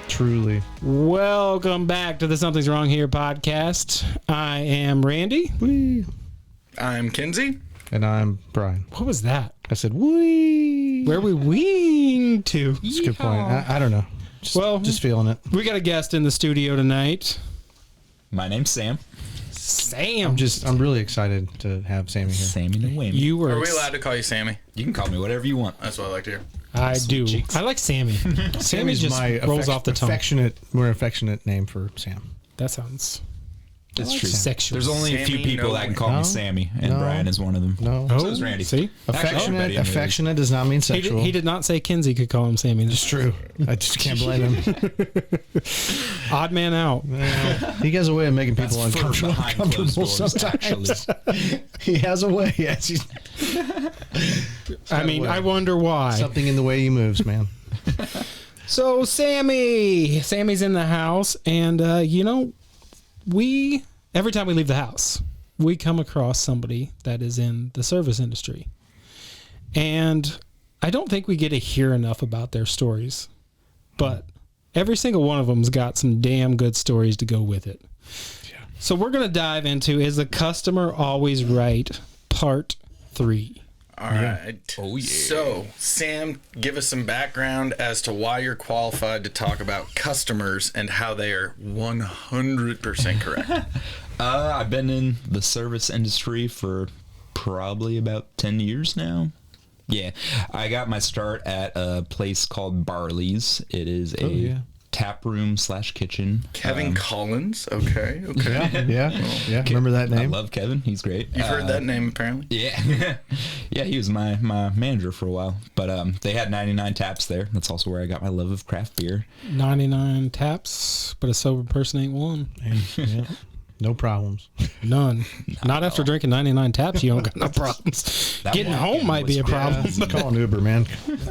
Truly. Welcome back to the Something's Wrong Here podcast. I am Randy. Wee. I'm Ken-Zee. And I'm Brian. What was that? I said, wee. Where are we weeing to? That's a good point. I don't know. Just feeling it. We got a guest in the studio tonight. My name's Sam. Sam. I'm really excited to have Sammy here. Sammy the Whammy. You were. Are we allowed to call you Sammy? You can call me whatever you want. That's what I like to hear. I do. cheeks. I like Sammy. Sammy just my rolls off the tongue. more affectionate name for Sam. That sounds. It's true. Sexual. There's only a few Sammy, people no that can way. call No. me Sammy, and No. Brian is one of them. No. Oh, So is Randy. See? Affectionate does not mean sexual. He did not say Ken-Zee could call him Sammy. It's true. I just can't blame him. Odd man out. He has a way of making people That's for behind closed uncomfortable doors, sometimes. actually. He has a way. Yes. I mean, I wonder why. Something in the way he moves, man. So Sammy's in the house, and every time we leave the house, we come across somebody that is in the service industry, and I don't think we get to hear enough about their stories, but every single one of them's got some damn good stories to go with it. Yeah. So we're gonna dive into Is the Customer Always Right? Part 3. All right. Oh, yeah. So, Sam, give us some background as to why you're qualified to talk about customers and how they are 100% correct. I've been in the service industry for probably about 10 years now. Yeah. I got my start at a place called Barley's. It is a tap room / kitchen. Kevin Collins. Okay. Yeah. Remember that name? I love Kevin. He's great. You've heard that name, apparently. Yeah. Yeah, he was my manager for a while. But they had 99 taps there. That's also where I got my love of craft beer. 99 taps, but a sober person ain't one. Yeah. No problems. None. Not after drinking 99 taps, you don't got no problems. That Getting home walk-in might be a was problem. Call an Uber, man.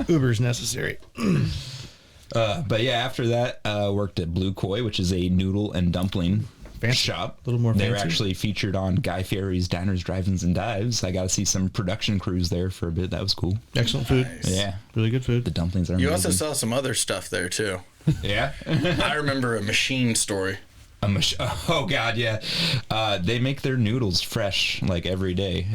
Uber's necessary. But yeah, after that, worked at Blue Koi, which is a noodle and dumpling shop. A little more They were fancy. actually featured on Guy Fieri's Diners, Drive-Ins, and Dives. I got to see some production crews there for a bit. That was cool. Excellent food. Nice. Yeah. Really good food. The dumplings are You amazing. also saw some other stuff there, too. Yeah. I remember a machine story. Oh, God, yeah. They make their noodles fresh, like, every day.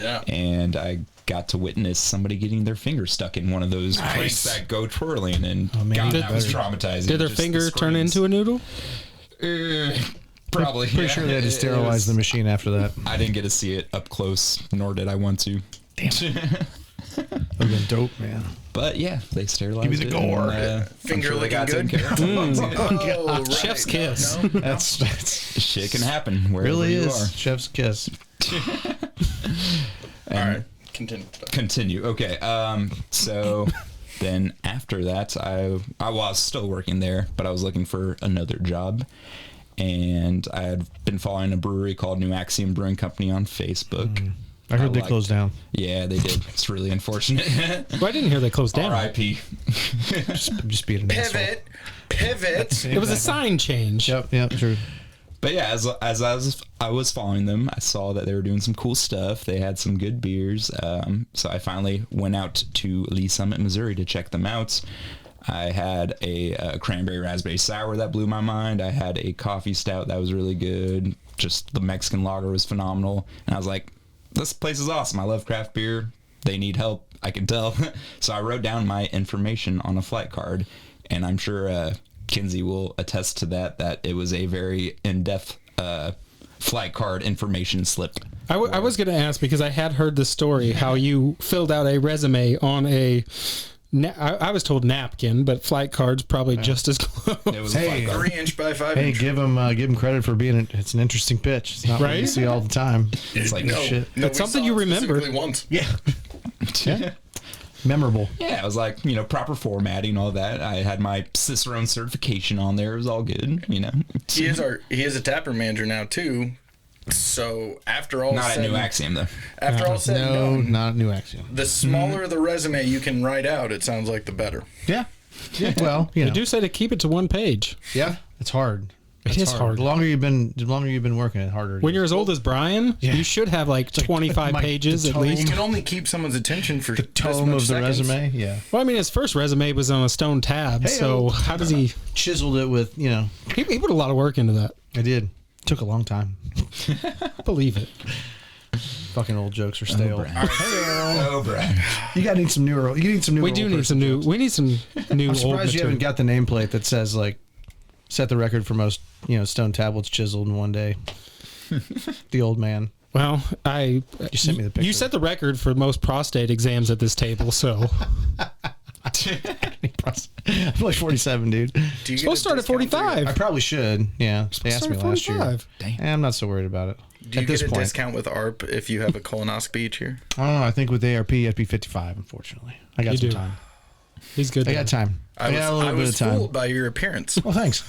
Yeah. And I got to witness somebody getting their finger stuck in one of those cranks that go twirling, and man, God, that was traumatizing. Did their Just the finger turn screams. into a noodle? Probably. Pretty yeah. sure they had to It sterilize was- the machine after that. I didn't get to see it up close, nor did I want to. Damn. Would have been dope, man. But yeah, they sterilized Give me the it. gore. And, Finger they looking got good? taken care of. Oh, right. Chef's kiss. No. That's Shit can happen wherever really you is are. chef's kiss. All right. Continue. Continue. Okay. So then after that, I was still working there, but I was looking for another job. And I had been following a brewery called New Axiom Brewing Company on Facebook. I heard they liked- closed down. Yeah, they did. It's really unfortunate. Well, I didn't hear they closed down. R.I.P. Just being an asshole. Pivot. It was a sign change. Yep, true. But yeah, as I was following them, I saw that they were doing some cool stuff. They had some good beers. So I finally went out to Lee Summit, Missouri to check them out. I had a cranberry raspberry sour that blew my mind. I had a coffee stout that was really good. Just the Mexican lager was phenomenal. And I was like, this place is awesome. I love craft beer. They need help. I can tell. So I wrote down my information on a flight card, and I'm sure Ken-Zee will attest to that it was a very in-depth flight card information slip. I was going to ask, because I had heard the story, how you filled out a resume on a, I was told napkin, but flight card's probably just as close. It was a Hey, flight card. 3-inch by 5 Hey, inch. give him credit for being. It's an interesting pitch. It's not what you Right? see all the time. It's like, No, shit. no, It's we something saw you it remember. specifically once. Yeah. Memorable. yeah, it was like, proper formatting, all that. I had my Cicerone certification on there. It was all good, He is a taproom manager now too. So after all Not at said, New Axiom, though. after all said and No, done, not New Axiom. the smaller the resume you can write out, it sounds like the better. Yeah. Well, They do say to keep it to one page. Yeah. It's hard. It is hard. The longer you've been working, it harder. When you're as old as Brian, you should have like 25 pages at You least. can only keep someone's attention for the tome of the resume, yeah. Well, I mean, his first resume was on a stone tab, so how does he? Chiseled it with, He put a lot of work into that. I did. Took a long time. Believe it. Fucking old jokes are stale. Oh, Brian. You gotta need some newer. You need some new. We do need some new. We need some new. I'm old surprised you haven't material. got the nameplate that says like, set the record for most stone tablets chiseled in one day. The old man. Well, you sent me the picture. You set the record for most prostate exams at this table, so I'm like 47, dude. Do you get supposed to start at 45. I probably should. Yeah, they asked me last year. I'm not so worried about it. Do you At get this a point, discount with ARP if you have a colonoscopy each year? I don't know. I think with ARP, you have to be 55. Unfortunately, I got You some do. time. He's good. I got time. I got a I little bit was of time. fooled by your appearance. Well, thanks.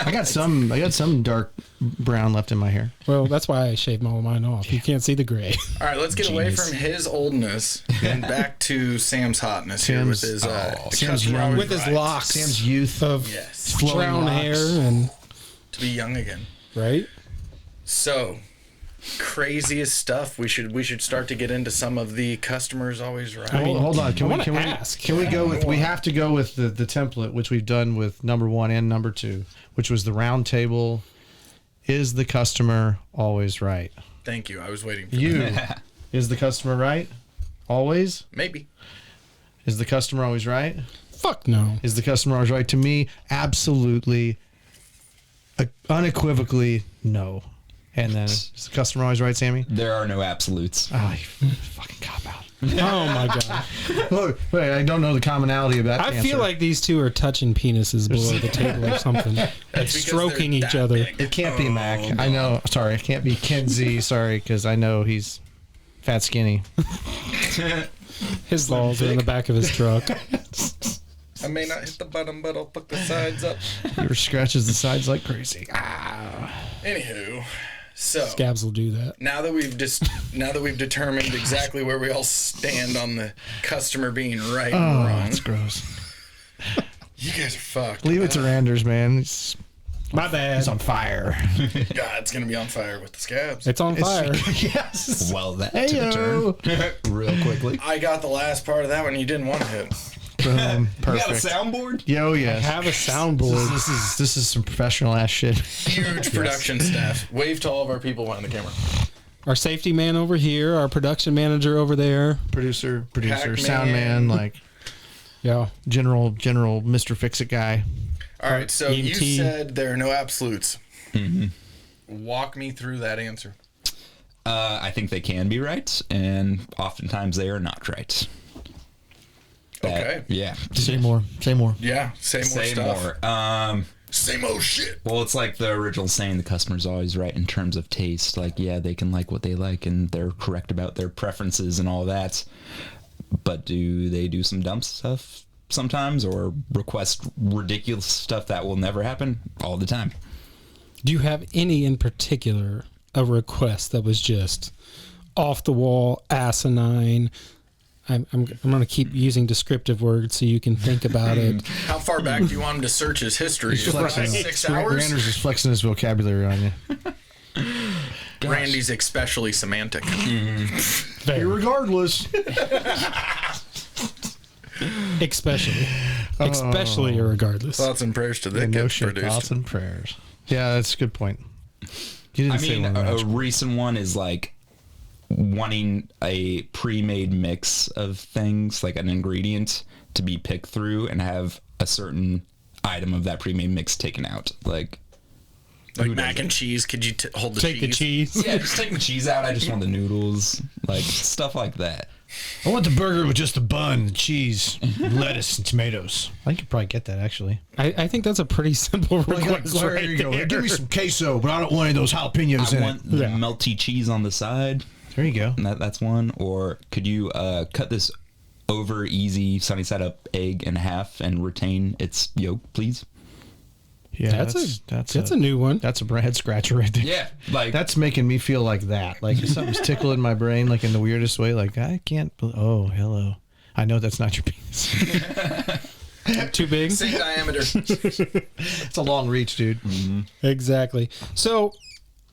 I got some dark brown left in my hair. Well, that's why I shaved all of mine off. You can't see the gray. All right, let's get away Genius. from his oldness and back to Sam's hotness here with his Sam's customer young. always With his right. locks Sam's youth of Yes, flowing brown locks. hair and to be young again. right. So, craziest stuff. We should start to get into some of the customers always right. Hold on. Can I we wanna can ask. we go with? We have to go with the template which we've done with number 1 and number 2, which was the round table. Is the customer always right? Thank you. I was waiting for You that. is the customer right? Always? Maybe. Is the customer always right? Fuck no. Is the customer always right? To me, absolutely, unequivocally, no. And then, is the customer always right, Sammy? There are no absolutes. Oh, you fucking cop out. Oh my god. Look, wait, I don't know the commonality of that I answer. feel like these two are touching penises below the table or something. And because stroking they're each that other. big. It can't be Mac. I know. Sorry, it can't be Ken-Zee. Sorry, because I know he's fat skinny. His balls are in the back of his truck. I may not hit the bottom, but I'll put the sides up. He scratches the sides like crazy. Anywho, so Scabs will do that. now that we've determined exactly where we all stand on the customer being right and Oh, wrong, that's gross. you guys are fucked. Leave it to Randers, man. He's My bad. on fire. God, it's gonna be on fire with the scabs. It's on fire. Yes. Well, that took a Heyo. turn real quickly. I got the last part of that one you didn't want to hit. Boom. You got a Perfect. soundboard? Yo, yes. Have a soundboard. This is some professional ass shit. Huge production staff. Wave to all of our people behind the camera. Our safety man over here, our production manager over there. Producer, Pac-Man. sound man, like Yeah. general Mr. Fix-It guy. All right, so you EMT. said there are no absolutes. Walk me through that answer. I think they can be right, and oftentimes they are not right. Okay. Yeah. Say more. Yeah, say more Say stuff. more. Same old shit. Well, it's like the original saying, the customer's always right in terms of taste. Like, yeah, they can like what they like and they're correct about their preferences and all that. But do they do some dumb stuff sometimes or request ridiculous stuff that will never happen? All the time. Do you have any in particular a request that was just off the wall, asinine? I'm going to keep using descriptive words so you can think about it. How far back do you want him to search his history? Flexing. 6 hours? Randers is flexing his vocabulary on you. Randy's especially semantic. Very. Regardless. Especially or regardless. Thoughts and prayers to that No gets shit. produced. Thoughts and prayers. Yeah, that's a good point. You didn't I say mean, one a much. recent one is like wanting a pre-made mix of things, like an ingredient to be picked through and have a certain item of that pre-made mix taken out. Like Mac and cheese. Could you hold the Take the cheese. yeah, just take the cheese out. I just want the noodles, like stuff like that. I want the burger with just the bun, the cheese, lettuce, and tomatoes. I could probably get that, actually. I think that's a pretty simple request. There right you go. there. Give me some queso, but I don't want any of those jalapenos I in want it. the Yeah. melty cheese on the side. There you go. And that's one. Or could you cut this over easy sunny side up egg in half and retain its yolk, please? Yeah, That's a new one. That's a head scratcher right there. Yeah, like That's making me feel like that. Like something's tickling my brain, like in the weirdest way. Like I can't. Oh, hello. I know that's not your penis. Too big? Same diameter. It's a long reach, dude. Exactly. So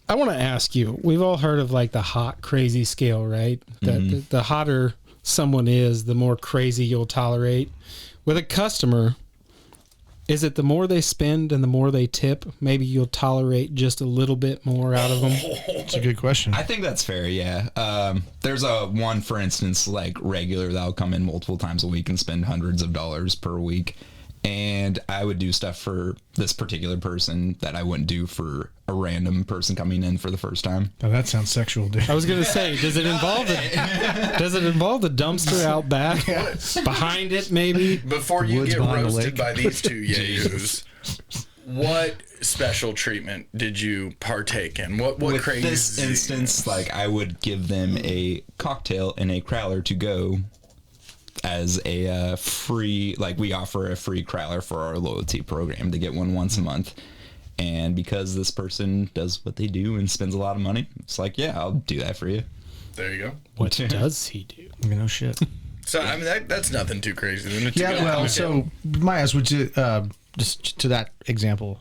I want to ask you, we've all heard of like the hot, crazy scale, right? That the hotter someone is, the more crazy you'll tolerate. With a customer, is it the more they spend and the more they tip, maybe you'll tolerate just a little bit more out of them? It's a good question. I think that's fair, yeah. There's a one, for instance, like regular that'll come in multiple times a week and spend hundreds of dollars per week. And I would do stuff for this particular person that I wouldn't do for a random person coming in for the first time. Oh, that sounds sexual, dude. I was gonna say, does it involve the dumpster out back behind it, maybe? Before you Woods get behind the roasted lake. by these two yahoos, what special treatment did you partake in? What With crazy? this instance, like I would give them a cocktail and a crowler to go as a free, like we offer a free crowler for our loyalty program to get one once a month. And because this person does what they do and spends a lot of money, it's like, yeah, I'll do that for you. There you go. What does he do? You know, shit. So I mean that's nothing too crazy. Then to Yeah, go well, out so Myas, would you just to that example,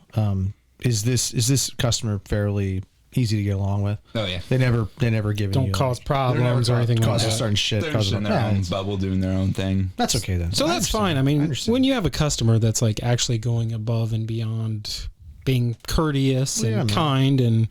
is this customer fairly easy to get along with? Oh yeah, They never give Don't you cause problems or anything like cause that. starting shit. they're just in their own bubble doing their own thing. That's okay then. So that's fine. I mean, when you have a customer that's like actually going above and beyond, being courteous and Yeah, man. kind, and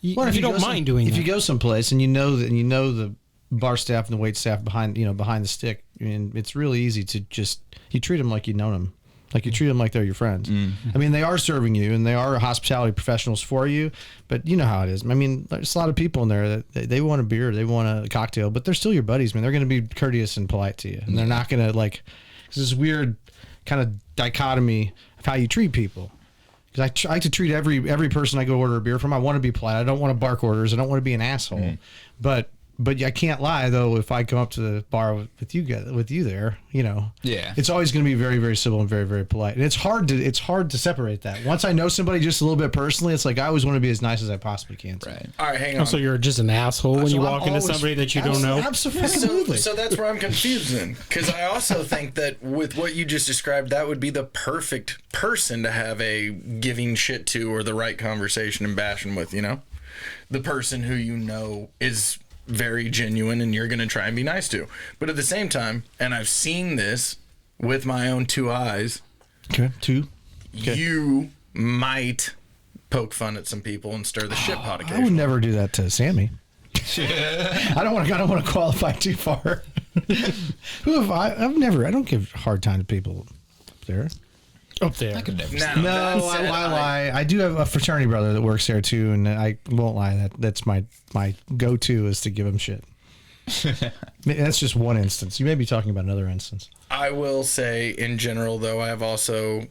you, Well, if you don't mind doing if that. you go someplace and you know the bar staff and the wait staff behind the stick, I mean, it's really easy to just you treat them like you know them. Like you treat them like they're your friends. I mean, they are serving you and they are hospitality professionals for you, but you know how it is. I mean, there's a lot of people in there that they want a beer, they want a cocktail, but they're still your buddies, man. They're going to be courteous and polite to you. And they're not going to it's this weird kind of dichotomy of how you treat people. Because I like to treat every person I go order a beer from. I want to be polite. I don't want to bark orders. I don't want to be an asshole. But I can't lie though. If I come up to the bar with you there, Yeah. it's always going to be very, very civil and very, very polite. And it's hard to separate that. Once I know somebody just a little bit personally, it's like I always want to be as nice as I possibly can. Right. All right, hang on. So you're just an asshole when So you I'm walk into always- somebody that you don't know? Absolutely. So that's where I'm confused then, because I also think that with what you just described, that would be the perfect person to have a giving shit to or the right conversation and bashing with. The person who is very genuine and you're going to try and be nice to. But at the same time, and I've seen this with my own two eyes, Okay. Two. Okay. you might poke fun at some people and stir the shit pot I would occasionally. never do that to Sammy. I don't want to qualify too far. Who have I don't give hard time to people up there. Up there. I could never. Now, No, that I said, lie. I do have a fraternity brother that works there too, and I won't lie. That's my go-to is to give him shit. That's just one instance. You may be talking about another instance. I will say, in general, though, I have also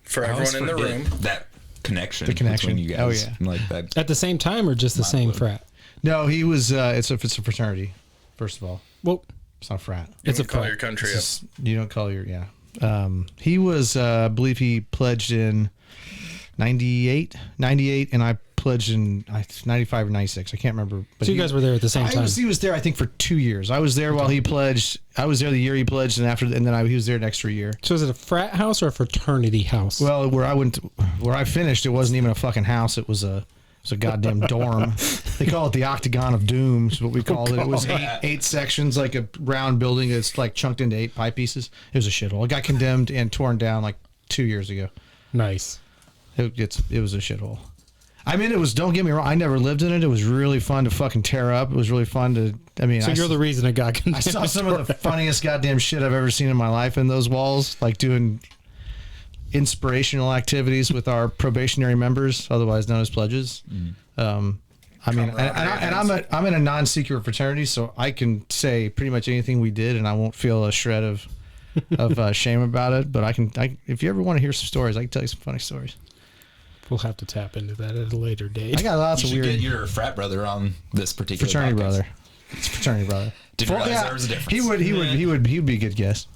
for I always everyone in the forget room. that connection. The connection. between you Oh, guys. yeah. Like that. At the same time or just the same would. frat? No, he was. It's a fraternity. First of all, Well, it's not a frat. it's a call frat. your country up. It's just- you don't call your he was I believe he pledged in 98 and I pledged in 95 or 96. I can't remember. But So you guys were there at the same time? He was there I think for 2 years. I was there while he pledged. I was there the year he pledged, and then he was there an extra year. So is it a frat house or a fraternity house? Well, where I finished, it wasn't even a fucking house. It was a goddamn dorm. They call it the Octagon of Doom, is what we called it. It was eight sections, like a round building. It's like chunked into 8 pie pieces. It was a shithole. It got condemned and torn down like 2 years ago. Nice. It was a shithole. I mean, it was. Don't get me wrong. I never lived in it. It was really fun to fucking tear up. It was really fun to. I mean, So you're the reason it got I condemned. saw some of the funniest goddamn shit I've ever seen in my life in those walls, like doing inspirational activities with our probationary members, otherwise known as pledges. I mean, and I'm in a non-secret fraternity, so I can say pretty much anything we did, and I won't feel a shred of shame about it. But if you ever want to hear some stories, I can tell you some funny stories. We'll have to tap into that at a later date. I got lots You of should weird get your frat brother on this particular fraternity podcast. brother. It's fraternity brother. Didn't realize there was a difference. He'd be a good guest.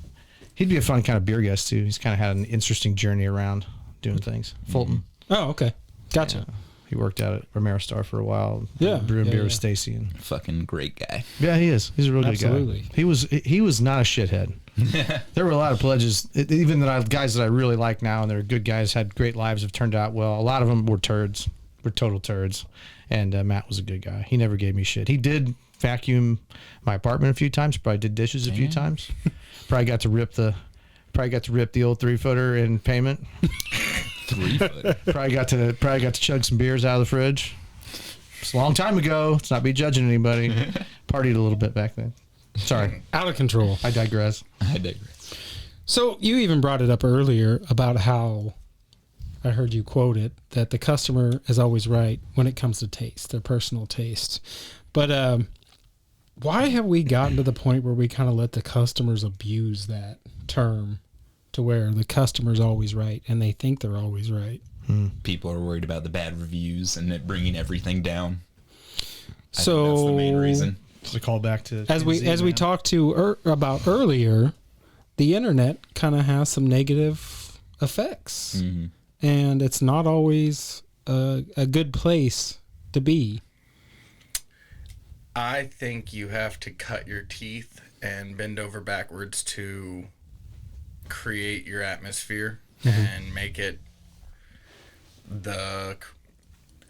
He'd be a fun kind of beer guest too. He's kind of had an interesting journey around doing things. Fulton. Oh, okay. Gotcha. Yeah. He worked out at Romero Star for a while. Yeah, brewing yeah, beer yeah. with Stacy. And Fucking great guy. yeah, he is. He's a real Absolutely. good guy. He was not a shithead. There were a lot of pledges, even guys that I really like now, and they're good guys, had great lives, have turned out well. A lot of them were turds, were total turds. And Matt was a good guy. He never gave me shit. He did vacuum my apartment a few times. Probably did dishes a few times. Probably got to rip the old 3-footer in payment. 3-footer. Probably got to chug some beers out of the fridge. It's a long time ago. Let's not be judging anybody. Partied a little bit back then. Sorry. Out of control. I digress. So you even brought it up earlier about how, I heard you quote it, that the customer is always right when it comes to taste, their personal taste. But why have we gotten to the point where we kind of let the customers abuse that term to where the customer's always right and they think they're always right? People are worried about the bad reviews and it bringing everything down. I So think that's the main reason. It's a call back to as we talked to about earlier, the internet kind of has some negative effects, and it's not always a good place to be. I think you have to cut your teeth and bend over backwards to create your atmosphere and make it the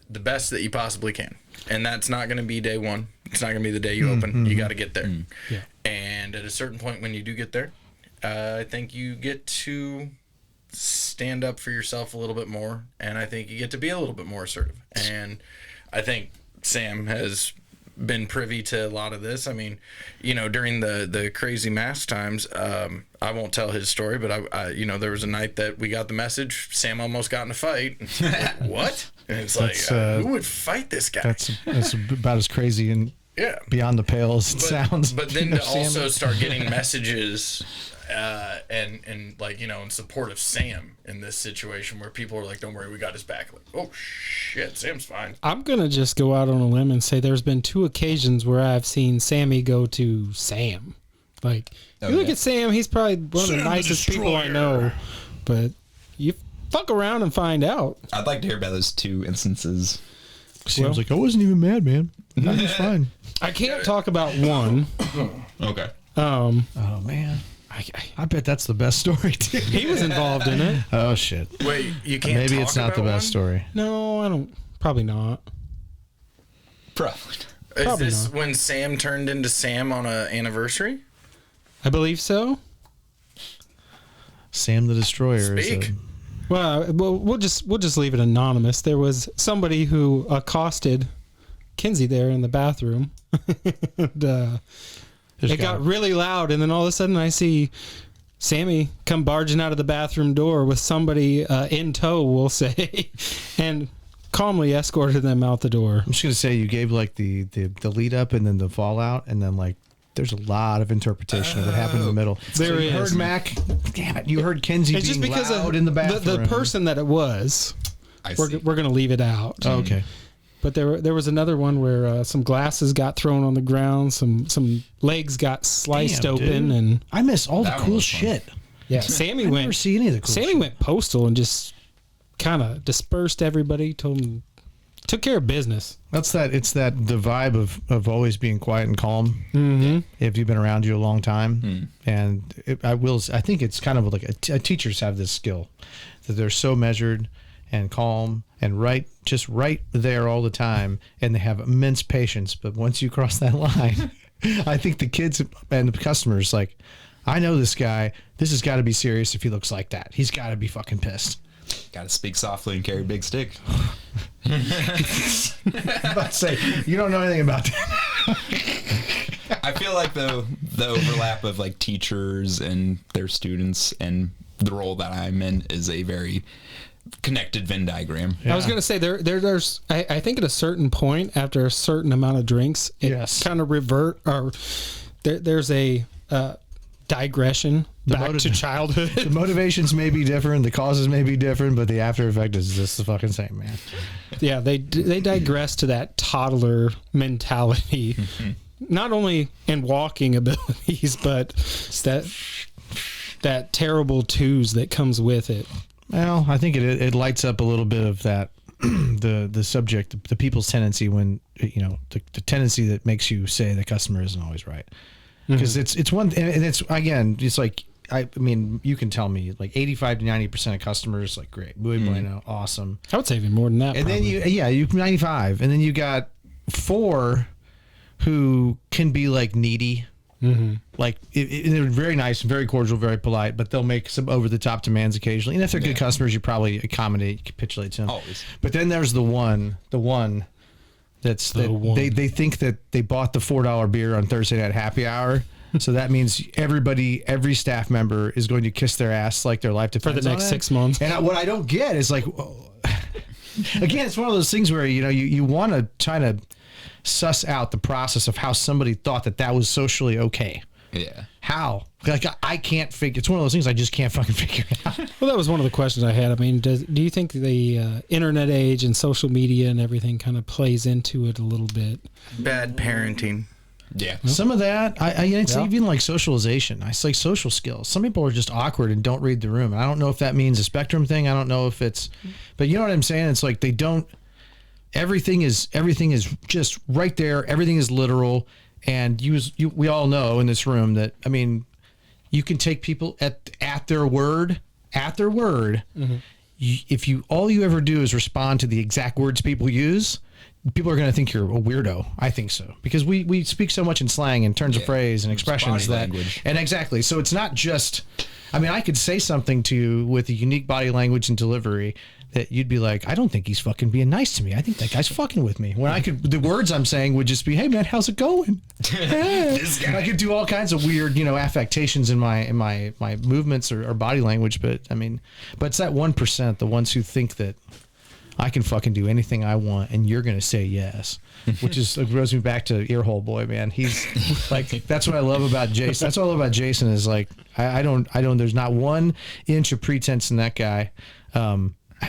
best that you possibly can. And that's not going to be day one. It's not going to be the day you open. You got to get there. Yeah. And at a certain point when you do get there, I think you get to stand up for yourself a little bit more. And I think you get to be a little bit more assertive. And I think Sam has been privy to a lot of this. I mean, during the crazy mask times, I won't tell his story, but I there was a night that we got the message, Sam almost got in a fight. Like, what? And it's like, who would fight this guy? That's about as crazy and beyond the pale as it sounds. But then to also start getting messages and in support of Sam in this situation where people are like, don't worry, we got his back. Like, oh shit, Sam's fine. I'm going to just go out on a limb and say there's been 2 occasions where I've seen Sammy go to Sam. Like, you look at Sam, he's probably one of the nicest people I know. But you fuck around and find out. I'd like to hear about those 2 instances. Sam's like, I wasn't even mad, man. That was fine. I can't talk about one. Okay. Oh, man. I bet that's the best story, too. He was involved in it. Oh, shit. Wait, you can't Maybe talk it's not about the best one? story. No, I don't. Probably not. Probably. Is Probably this not. when Sam turned into Sam on an anniversary? I believe so. Sam the Destroyer. Speak. Well, we'll just leave it anonymous. There was somebody who accosted Ken-Zee there in the bathroom. And, it got really loud, and then all of a sudden I see Sammy come barging out of the bathroom door with somebody in tow, we'll say, and calmly escorted them out the door. I'm just going to say you gave like the lead up and then the fallout, and then like there's a lot of interpretation of what happened in the middle. There you is. heard Mac. Damn it. You heard Ken-Zee It's being just because loud of in the bathroom. the person that it was. We're going to leave it out. Oh, okay. But there was another one where some glasses got thrown on the ground, some legs got sliced Damn, open, dude. and I miss all the That one cool was fun. shit. yeah, Sammy I went. never see any of the cool Sammy shit. went postal and just kind of dispersed everybody. Told them, took care of business. It's the vibe of always being quiet and calm. Mm-hmm. If you've been around you a long time, and I think it's kind of like teachers have this skill that they're so measured and calm and right there all the time, and they have immense patience. But once you cross that line, I think the kids and the customers like, I know this guy. This has got to be serious if he looks like that. He's got to be fucking pissed. Got to speak softly and carry a big stick. I'm about to say, you don't know anything about that. I feel like the overlap of like teachers and their students and the role that I'm in is a very connected Venn diagram. I was going to say there's I think at a certain point after a certain amount of drinks, it kind of revert or there's a digression back to childhood. The motivations may be different, the causes may be different, but the after effect is just the fucking same, man. Yeah, they digress to that toddler mentality, not only in walking abilities, but that terrible twos that comes with it. Well, I think it lights up a little bit of that the subject, the people's tendency when the tendency that makes you say the customer isn't always right. because it's one, and it's again, it's like I mean, you can tell me like 85 to 90% of customers like great, muy bueno, awesome. I would say even more than that. And probably. then you 95, and then you got 4 who can be like needy. Like they're very nice, very cordial, very polite, but they'll make some over the top demands occasionally. And if they're good customers, you probably accommodate, capitulate to them. Always. But then there's the one that's they think that they bought the $4 beer on Thursday night happy hour. So that means every staff member is going to kiss their ass like their life depends on it. For the next 6 months. And what I don't get is like, again, it's one of those things where you want to try to suss out the process of how somebody thought that was socially okay. Yeah. How? Like I can't figure. It's one of those things I just can't fucking figure out. Well, that was one of the questions I had. I mean, do you think the internet age and social media and everything kind of plays into it a little bit? Bad parenting. Yeah. Some of that, it's even like socialization. It's like social skills. Some people are just awkward and don't read the room. And I don't know if that means a spectrum thing. I don't know if it's, but you know what I'm saying? It's like they don't. Everything is just right there. Everything is literal, and we all know in this room that you can take people at their word. If all you ever do is respond to the exact words people use, people are going to think you're a weirdo. I think so, because we speak so much in slang and turns of phrase and expressions language. And exactly. So it's not just. I could say something to you with a unique body language and delivery that you'd be like, I don't think he's fucking being nice to me. I think that guy's fucking with me. When the words I'm saying would just be, hey man, how's it going? And I could do all kinds of weird, affectations in my movements or body language. But it's that 1%, the ones who think that I can fucking do anything I want and you're going to say yes, which throws me back to Earhole Boy, man. He's like, that's what I love about Jason. That's what I love about Jason is like, I don't, there's not 1 inch of pretense in that guy.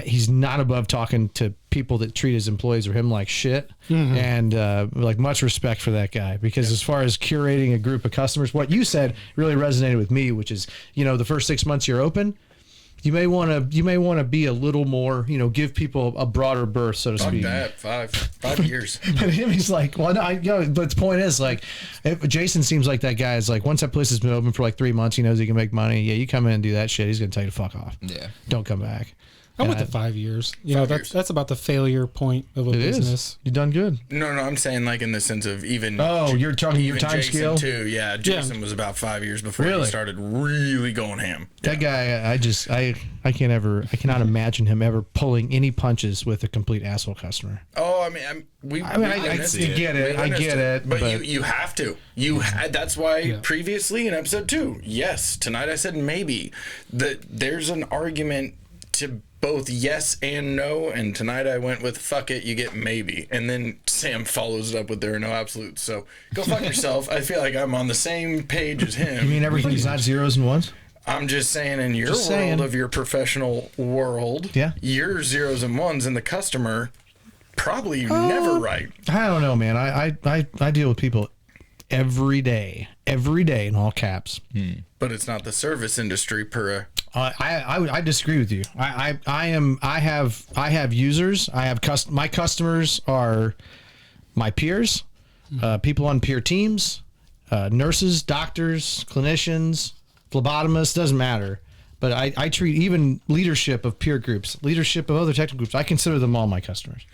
He's not above talking to people that treat his employees or him like shit. And like much respect for that guy, because as far as curating a group of customers, what you said really resonated with me, which is, the first 6 months you're open, you may want to be a little more, give people a broader berth, so to speak. That 5 years. But him, he's like, well, no, but the point is, like, Jason seems like that guy is like, once that place has been open for like 3 months, he knows he can make money. Yeah, you come in and do that shit, he's gonna tell you to fuck off. Yeah, don't come back. I went to 5 years. That's about the failure point of a business. You done good. No, I'm saying like in the sense of even. Oh, you're talking your time Jason scale too. Yeah, Jason was about 5 years before he started really going ham. That guy, I cannot imagine him ever pulling any punches with a complete asshole customer. Oh, I get it. But you have to. That's why previously in episode 2, yes, tonight I said maybe. There's an argument to both yes and no, and tonight I went with fuck it, you get maybe, and then Sam follows it up with there are no absolutes. So go fuck yourself. I feel like I'm on the same page as him. You mean everything's not zeros and ones? I'm just saying, in your world of your professional world, your zeros and ones, and the customer probably never right. I don't know, man. I deal with people every day in all caps. But it's not the service industry per. I disagree with you. I have users. My customers are my peers, people on peer teams, nurses, doctors, clinicians, phlebotomists. Doesn't matter. But I treat even leadership of peer groups, leadership of other technical groups. I consider them all my customers.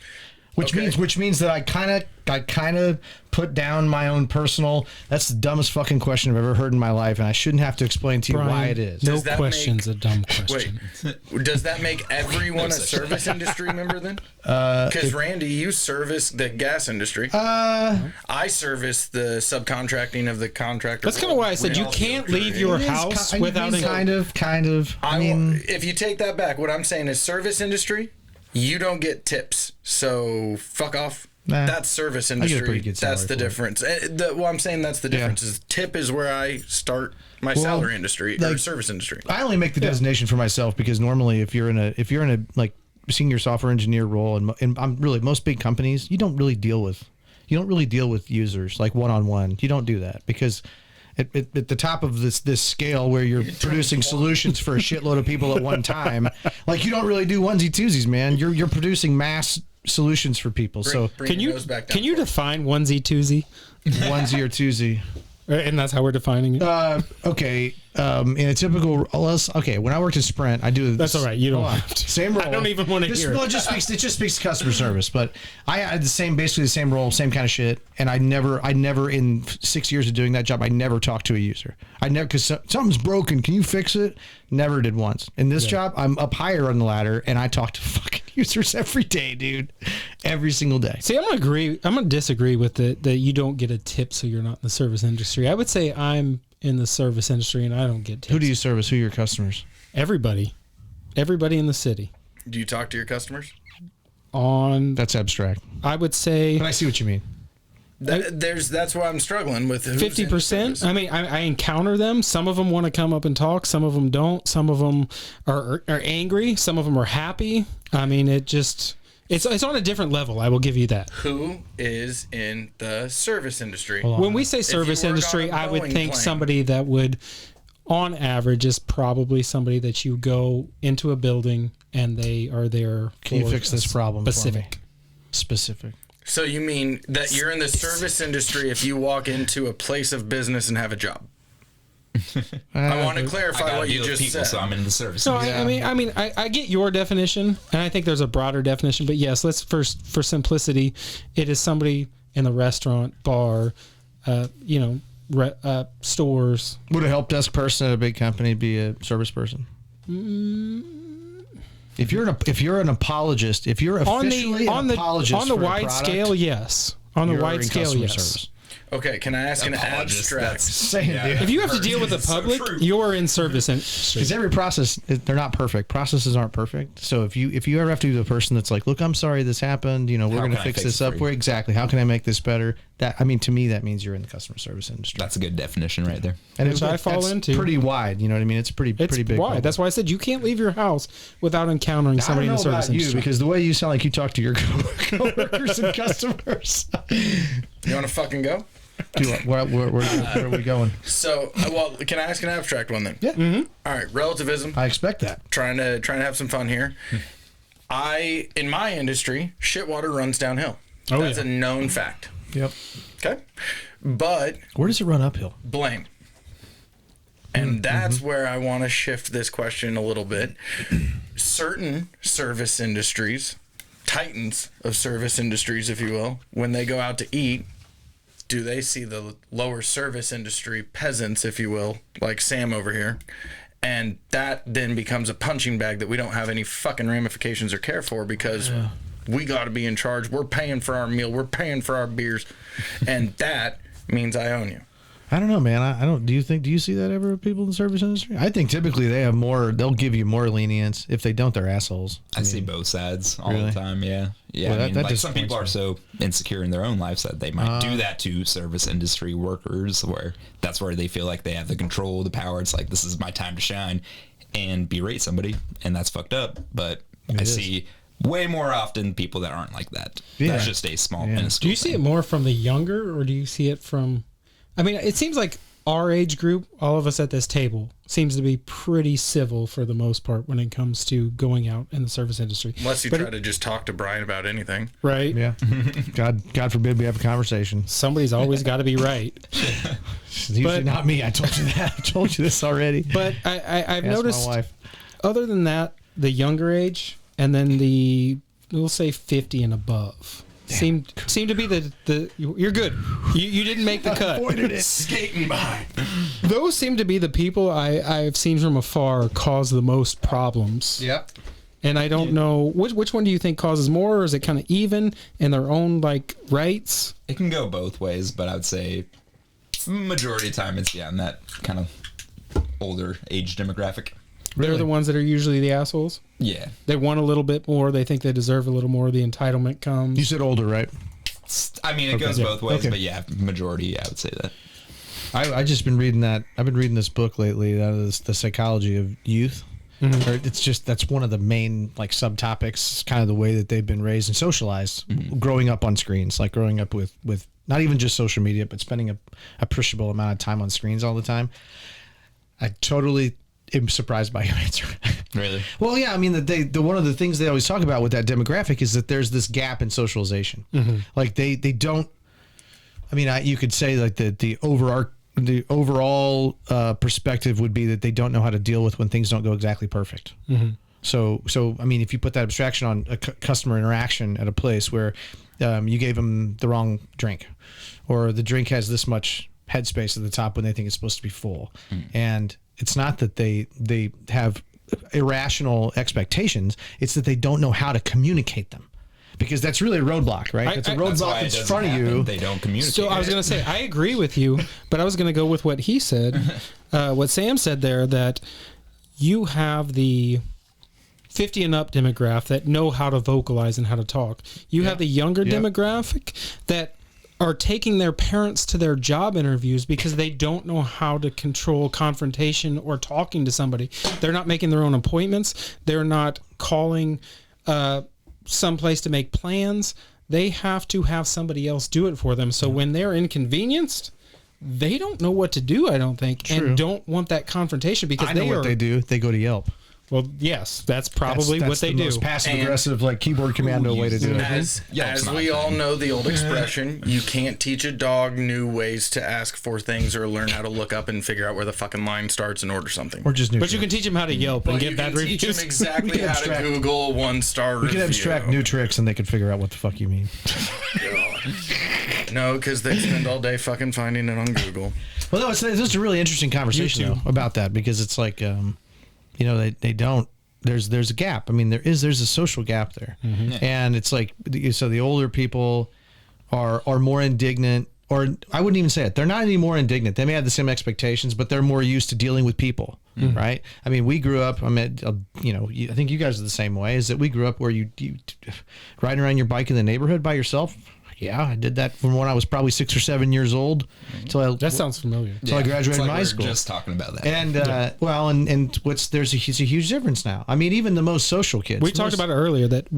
Which means that I kind of put down my own personal. That's the dumbest fucking question I've ever heard in my life, and I shouldn't have to explain to you why it is. No question's a dumb question. Wait, does that make everyone a service industry member then? Because Randy, you service the gas industry. I service the subcontracting of the contractor. That's kind of why I said you can't leave your house without kind of. I mean, if you take that back, what I'm saying is service industry. You don't get tips, so fuck off. Nah, that's service industry. That's the difference. I'm saying that's the difference. Is tip is where I start my salary industry or service industry. I only make the designation for myself because normally, if you're in a like senior software engineer role, and I'm really most big companies, you don't really deal with users like one-on-one. You don't do that because. At the top of this scale where you're producing solutions for a shitload of people at one time, like you don't really do onesie twosies, man. You're producing mass solutions for people. So can you define onesie twosie? Onesie or twosie? And that's how we're defining it. Okay. In a typical, when I worked at Sprint, I do. That's all right. You don't have to. Same role. I don't even want to hear Well, it. it just speaks to customer service. But I had basically the same role, same kind of shit. And I never in 6 years of doing that job, I never talked to a user. Because something's broken. Can you fix it? Never did once. In this job, I'm up higher on the ladder, and I talk to fucking users every day, dude. Every single day. See, I'm gonna disagree with it that you don't get a tip, so you're not in the service industry. I would say I'm in the service industry, and I don't get tips. Who do you service? Who are your customers? Everybody in the city. Do you talk to your customers? That's abstract. I would say, But I see what you mean. That's why I'm struggling with 50%. I mean, I encounter them. Some of them want to come up and talk. Some of them don't. Some of them are angry. Some of them are happy. I mean, it's on a different level. I will give you that. Who is in the service industry? When we say service industry, I would think somebody that would, on average, is probably somebody that you go into a building and they are there. Can you fix this problem Specific. Specific. So you mean that you're in the service industry if you walk into a place of business and have a job? I want to clarify what you just said. So I'm in the service. No, I get your definition, and I think there's a broader definition. But yes, let's first, for simplicity, it is somebody in the restaurant, bar, stores. Would a help desk person at a big company be a service person? If you're an apologist, if you're officially an apologist on the for a wide product, scale, yes. On the you're wide in scale, customer yes. service. Okay, can I ask an abstract? If you have to deal with the public, you're in service industry. Because every process, they're not perfect. Processes aren't perfect. So if you ever have to be the person that's like, look, I'm sorry this happened. We're going to fix this up. Exactly. How can I make this better? To me, that means you're in the customer service industry. That's a good definition right there. And Which I fall into. Pretty wide. You know what I mean? It's pretty big. Wide. That's why I said you can't leave your house without encountering somebody in the service industry. Because the way you sound like you talk to your coworkers and customers. You want to fucking go? Where are we going? So, can I ask an abstract one then? Yeah. Mm-hmm. All right, relativism. I expect that. Trying to have some fun here. In my industry, shit water runs downhill. That's a known fact. Yep. Okay, but where does it run uphill? Blame. And that's where I want to shift this question a little bit. Certain service industries, titans of service industries, if you will, when they go out to eat, do they see the lower service industry peasants, if you will, like Sam over here, and that then becomes a punching bag that we don't have any fucking ramifications or care for because we got to be in charge. We're paying for our meal. We're paying for our beers. And that means I own you. I don't know, man. I don't. Do you see that ever with people in the service industry? I think typically they have more. They'll give you more lenience. If they don't, they're assholes. I see both sides all the time. Yeah. Well, like some people are so insecure in their own lives that they might do that to service industry workers, where that's where they feel like they have the control, the power. It's like, this is my time to shine, and berate somebody, and that's fucked up. But I see way more often people that aren't like that. Yeah. That's just a small minuscule Do you see it more from the younger, or do you see it from? I mean, it seems like our age group, all of us at this table, seems to be pretty civil for the most part when it comes to going out in the service industry. Unless you try to just talk to Brian about anything. Right? Yeah. God forbid we have a conversation. Somebody's always got to be right. It's usually not me. I told you that. I told you this already. But I've Ask noticed, my wife. other than that, the younger age and then we'll say 50 and above. Seem to be the you're good. You didn't make the cut. Avoided it. Skating by. Those seem to be the people I've seen from afar cause the most problems. Yep. And I don't know which one do you think causes more, or is it kind of even in their own like rights? It can go both ways, but I would say majority of the time it's in that kind of older age demographic. They're the ones that are usually the assholes. Yeah. They want a little bit more. They think they deserve a little more. The entitlement comes. You said older, right? I mean, it goes both ways, but yeah, majority, I would say that. I just been reading that. I've been reading this book lately. That is The Psychology of Youth. Mm-hmm. It's just, that's one of the main like subtopics, kind of the way that they've been raised and socialized, growing up on screens, like growing up with not even just social media, but spending a appreciable amount of time on screens all the time. I totally am surprised by your answer. Really? Well, yeah. I mean, the one of the things they always talk about with that demographic is that there's this gap in socialization. Mm-hmm. Like they don't. I mean, you could say like the the overall perspective would be that they don't know how to deal with when things don't go exactly perfect. So I mean, if you put that abstraction on a customer interaction at a place where you gave them the wrong drink, or the drink has this much headspace at the top when they think it's supposed to be full, and it's not that they have irrational expectations, it's that they don't know how to communicate them. Because that's really a roadblock, right? It's a roadblock that's in front of you. They don't communicate. So I was going to say, I agree with you, but I was going to go with what he said, what Sam said there, that you have the 50 and up demographic that know how to vocalize and how to talk. You have the younger demographic that are taking their parents to their job interviews because they don't know how to control confrontation or talking to somebody. They're not making their own appointments. They're not calling someplace to make plans. They have to have somebody else do it for them. So when they're inconvenienced, they don't know what to do, I don't think, and don't want that confrontation because I know what they do. They go to Yelp. Well, yes, that's probably what they the do. most passive aggressive, like keyboard commando way to do it. As we all know the old expression, you can't teach a dog new ways to ask for things or learn how to look up and figure out where the fucking line starts and order something. Or just new. But you can teach them how to Yelp and get bad reviews. You can teach them exactly how to Google 1-star review. You can abstract new tricks and they can figure out what the fuck you mean. No, because they spend all day fucking finding it on Google. Well, no, it's a really interesting conversation though, about that, because it's like, they don't. There's a gap. I mean, there's a social gap there, and it's like, so the older people are more indignant, or I wouldn't even say it. They're not any more indignant. They may have the same expectations, but they're more used to dealing with people, right? I mean, we grew up. I think you guys are the same way. Is that we grew up where you riding around your bike in the neighborhood by yourself. Yeah, I did that from when I was probably 6 or 7 years old. That sounds familiar. Until I graduated from high school. Just talking about that. And there's a huge difference now. I mean, even the most social kids. We talked about it earlier that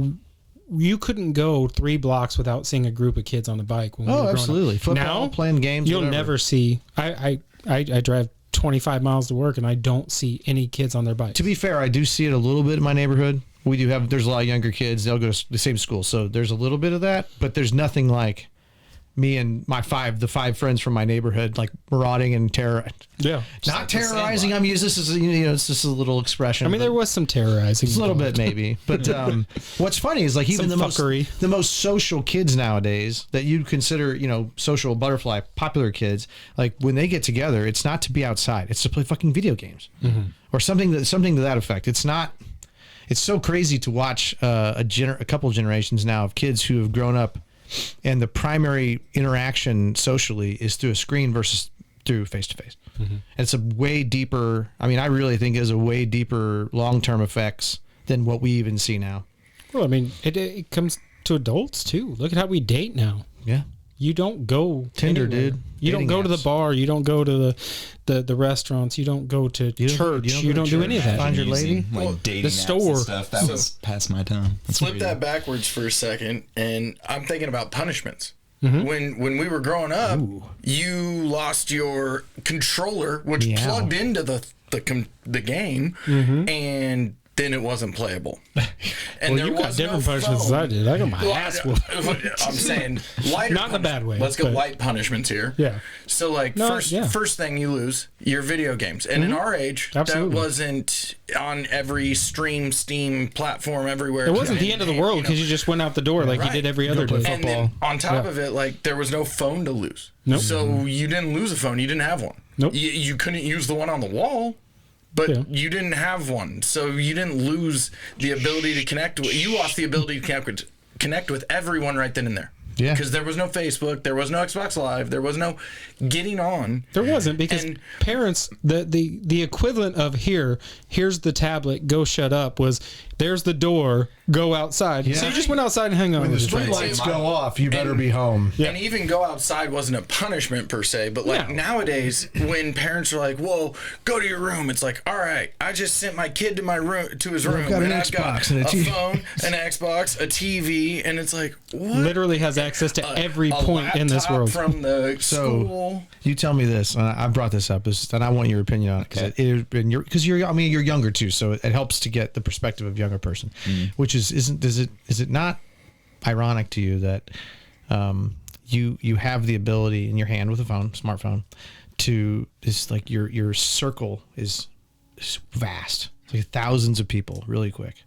you couldn't go 3 blocks without seeing a group of kids on the bike. When we were growing absolutely. Up. Football, now, playing games. You'll whatever. never see. I drive 25 miles to work and I don't see any kids on their bikes. To be fair, I do see it a little bit in my neighborhood. There's a lot of younger kids. They'll go to the same school, so there's a little bit of that. But there's nothing like me and the 5 friends from my neighborhood, like marauding and terror. Yeah, not like terrorizing. I'm using this as it's just a little expression. I mean, there was some terrorizing. It's a little bit maybe, but what's funny is like even the most social kids nowadays that you'd consider social butterfly popular kids, like when they get together, it's not to be outside. It's to play fucking video games or something to that effect. It's not. It's so crazy to watch a couple of generations now of kids who have grown up, and the primary interaction socially is through a screen versus through face-to-face. It's a way deeper, I really think is a way deeper long-term effects than what we even see now. Well, I mean, it comes to adults too. Look at how we date now. Yeah. You don't go Tinder, anywhere. dude. You don't go to the bar. You don't go to the restaurants. You don't go to church. You don't do any of that. Find your lady. Like dating the apps store. and stuff. That was past my time. Flip that backwards for a second, and I'm thinking about punishments. When we were growing up, you lost your controller, which plugged into the game, and then it wasn't playable. And you got different punishments than I did. I got my ass whooped. I'm saying lighter. Not in a bad way. Let's go light punishments here. Yeah. So first thing you lose, your video games. And in our age, Absolutely. that wasn't on every stream, Steam platform everywhere. It wasn't the end of the world because you just went out the door like you did every other day. And then on top of it, like there was no phone to lose. Nope. So you didn't lose a phone. You didn't have one. Nope. You couldn't use the one on the wall. But you didn't have one, so you didn't lose the ability to connect with. You lost the ability to connect with everyone right then and there. Yeah. Because there was no Facebook, there was no Xbox Live, there was no getting on. There wasn't because parents, the equivalent of here's the tablet, go shut up was there's the door, go outside. Yeah. So you just went outside and hung out. When the street lights go off, you better be home. Yeah. And even go outside wasn't a punishment per se, but like nowadays when parents are like, "Whoa, go to your room," it's like, "All right, I just sent my kid to his room, I've got an Xbox and a phone, an Xbox, a TV," and it's like, what? Literally has access to every point in this world. From the school. You tell me this, and I brought this up, and I want your opinion on it because you're younger too, so it helps to get the perspective of younger person, which is it not ironic to you that you have the ability in your hand with a smartphone, to this, like your circle is vast, like thousands of people really quick.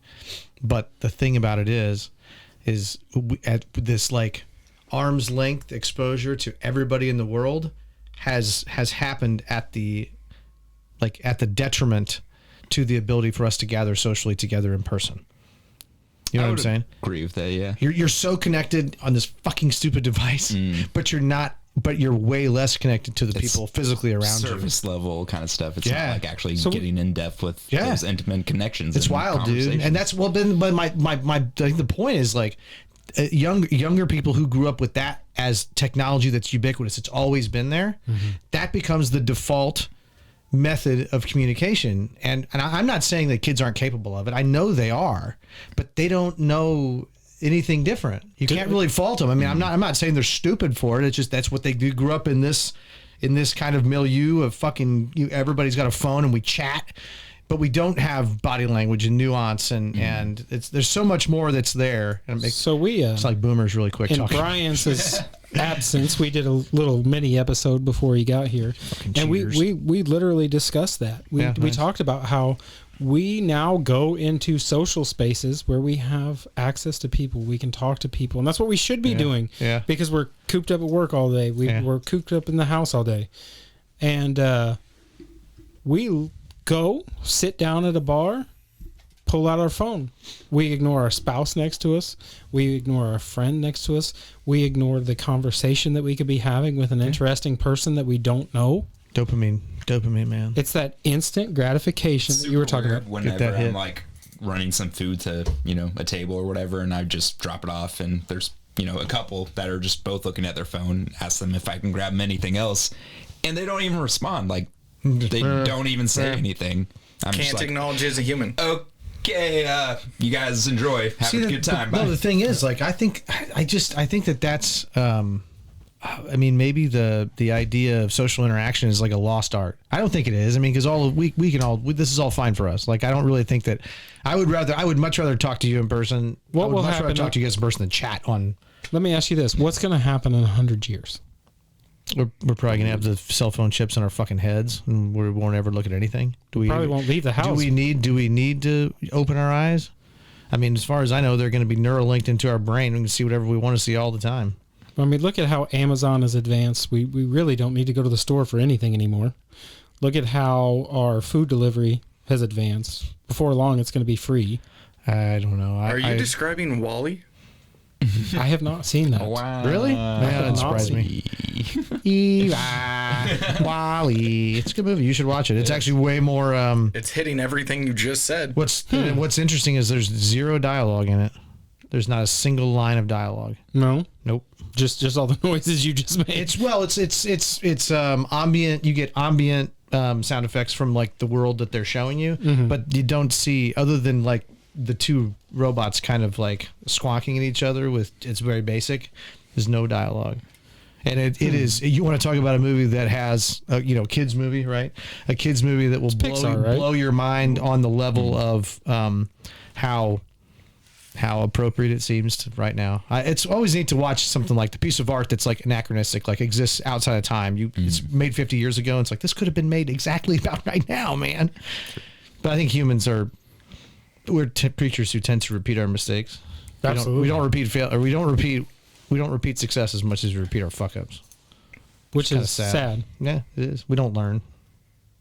But the thing about it is at this like arm's length exposure to everybody in the world has happened at the detriment to the ability for us to gather socially together in person. You know what I'm saying? Agree with that, yeah. You're so connected on this fucking stupid device, but you're way less connected to the people physically around Surface level kind of stuff. It's not like actually getting in depth with Yeah. those intimate connections. It's and wild, dude. conversations. And that's but I think the point is like younger people who grew up with that as technology that's ubiquitous. It's always been there. That becomes the default method of communication. And I'm not saying that kids aren't capable of it. I know they are, but they don't know anything different. You can't really fault them. I mean, I'm not saying they're stupid for it. It's just that's what they do. Grew up in this kind of milieu of fucking everybody's got a phone and we chat, but we don't have body language and nuance and there's so much more that's there. And it's like boomers really quick in talking. Brian's absence, we did a little mini episode before he got here, and we literally discussed that. We talked about how we now go into social spaces where we have access to people. We can talk to people, and that's what we should be doing. Yeah. Because we're cooped up at work all day. We're cooped up in the house all day, and we go sit down at a bar, pull out our phone. We ignore our spouse next to us. We ignore our friend next to us. We ignore the conversation that we could be having with an interesting person that we don't know. Dopamine, man. It's that instant gratification that you were talking about. Whenever I'm like running some food to, a table or whatever, and I just drop it off, and there's, a couple that are just both looking at their phone, ask them if I can grab them anything else, and they don't even respond. Like, they don't even say anything. I'm Can't just like, acknowledge as a human. Okay, you guys enjoy. Have a good time. Bye. No, the thing is, like, I think that's. I mean, maybe the idea of social interaction is like a lost art. I don't think it is. I mean, because this is all fine for us. Like, I don't really think that. I would much rather talk to you in person. What will much happen? rather talk to you guys in person than chat on. Let me ask you this: what's going to happen in 100 years? We're probably gonna have the cell phone chips in our fucking heads, and we won't ever look at anything. Probably won't leave the house. Do we need to open our eyes? I mean, as far as I know, they're going to be neural linked into our brain. We can see whatever we want to see all the time. I mean, look at how Amazon has advanced. We really don't need to go to the store for anything anymore. Look at how our food delivery has advanced. Before long, it's going to be free. I don't know. Are you describing WALL-E? I have not seen that. Wow. Really? Yeah, that surprised me. WALL-E. It's a good movie. You should watch it. It's actually way more. It's hitting everything you just said. What's interesting is there's zero dialogue in it. There's not a single line of dialogue. No. Nope. Just all the noises you just made. It's ambient. You get ambient sound effects from like the world that they're showing you, but you don't see, other than like the two robots kind of like squawking at each other with, it's very basic. There's no dialogue. And it is, you want to talk about a movie that has, kids movie, right? A kids movie that will blow your mind on the level of how appropriate it seems to right now. It's always neat to watch something like the piece of art that's like anachronistic, like exists outside of time. It's made 50 years ago. And it's like, this could have been made exactly about right now, man. But I think we're creatures who tend to repeat our mistakes. Absolutely. We don't repeat success as much as we repeat our fuck ups. Which is sad. Yeah, it is. We don't learn.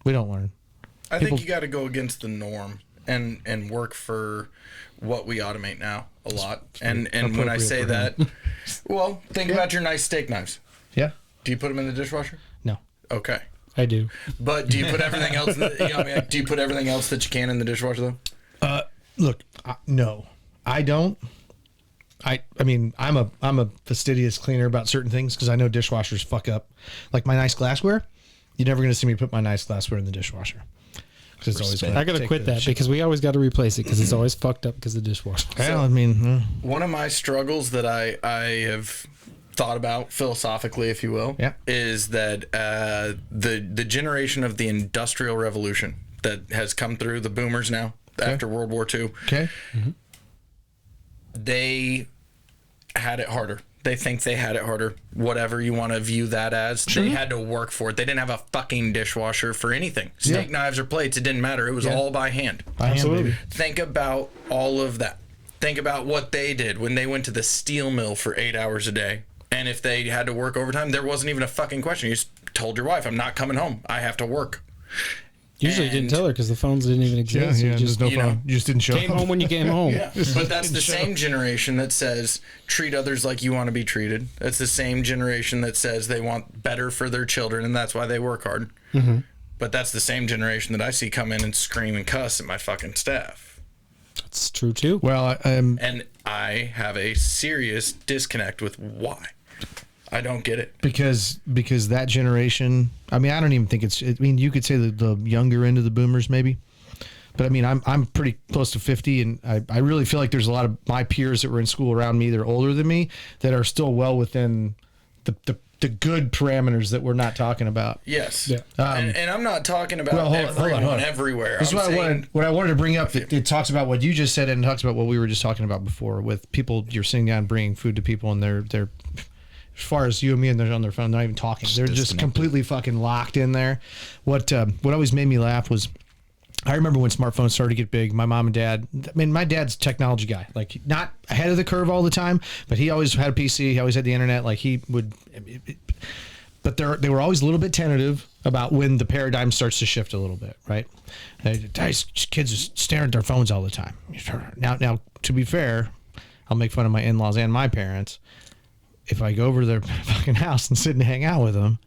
I think you got to go against the norm and work for what we automate now a lot. And when I say that, well, think about your nice steak knives. Yeah. Do you put them in the dishwasher? No. Okay. I do. But do you put everything else do you put everything else that you can in the dishwasher though? Look, no, I don't. I mean, I'm a fastidious cleaner about certain things because I know dishwashers fuck up. Like my nice glassware, you're never going to see me put my nice glassware in the dishwasher. It's always I got to quit that because we always got to replace it because it's always fucked up because of the dishwasher. Well, I mean, one of my struggles that I have thought about philosophically, if you will, is that the generation of the Industrial Revolution that has come through, the boomers now after World War II. Okay. They had it harder They think they had it harder. Whatever you want to view that as. They had to work for it. They didn't have a fucking dishwasher for anything. Steak knives or plates, it didn't matter. It was all by hand. Absolutely. Think about all of that. Think about what they did when they went to the steel mill for 8 hours a day. And if they had to work overtime, there wasn't even a fucking question. You just told your wife, I'm not coming home. I have to work. Usually you didn't tell her because the phones didn't even exist. Yeah, You just there's no phone. You just didn't show came up. home when you came home. But that's the same generation that says treat others like you want to be treated. That's the same generation that says they want better for their children and that's why they work hard. But that's the same generation that I see come in and scream and cuss at my fucking staff. That's true too. Well, And I have a serious disconnect with why. I don't get it. because that generation, I mean, I don't even think you could say the younger end of the boomers maybe, but I mean, I'm pretty close to 50, and I really feel like there's a lot of my peers that were in school around me that are older than me that are still well within the good parameters that we're not talking about. Yes. Yeah. And I'm not talking about Hold everyone on. everywhere. This is what I wanted to bring up. It talks about what you just said and talks about what we were just talking about before with people. You're sitting down bringing food to people, and they're as far as you and me, and they're on their phone, they're not even talking. They're just completely fucking locked in there. What always made me laugh was, I remember when smartphones started to get big, my mom and dad, I mean, my dad's a technology guy, like not ahead of the curve all the time, but he always had a PC, he always had the internet, like he would, but they were always a little bit tentative about when the paradigm starts to shift a little bit, right? Kids are staring at their phones all the time. Now, to be fair, I'll make fun of my in-laws and my parents. If I go over to their fucking house and sit and hang out with them,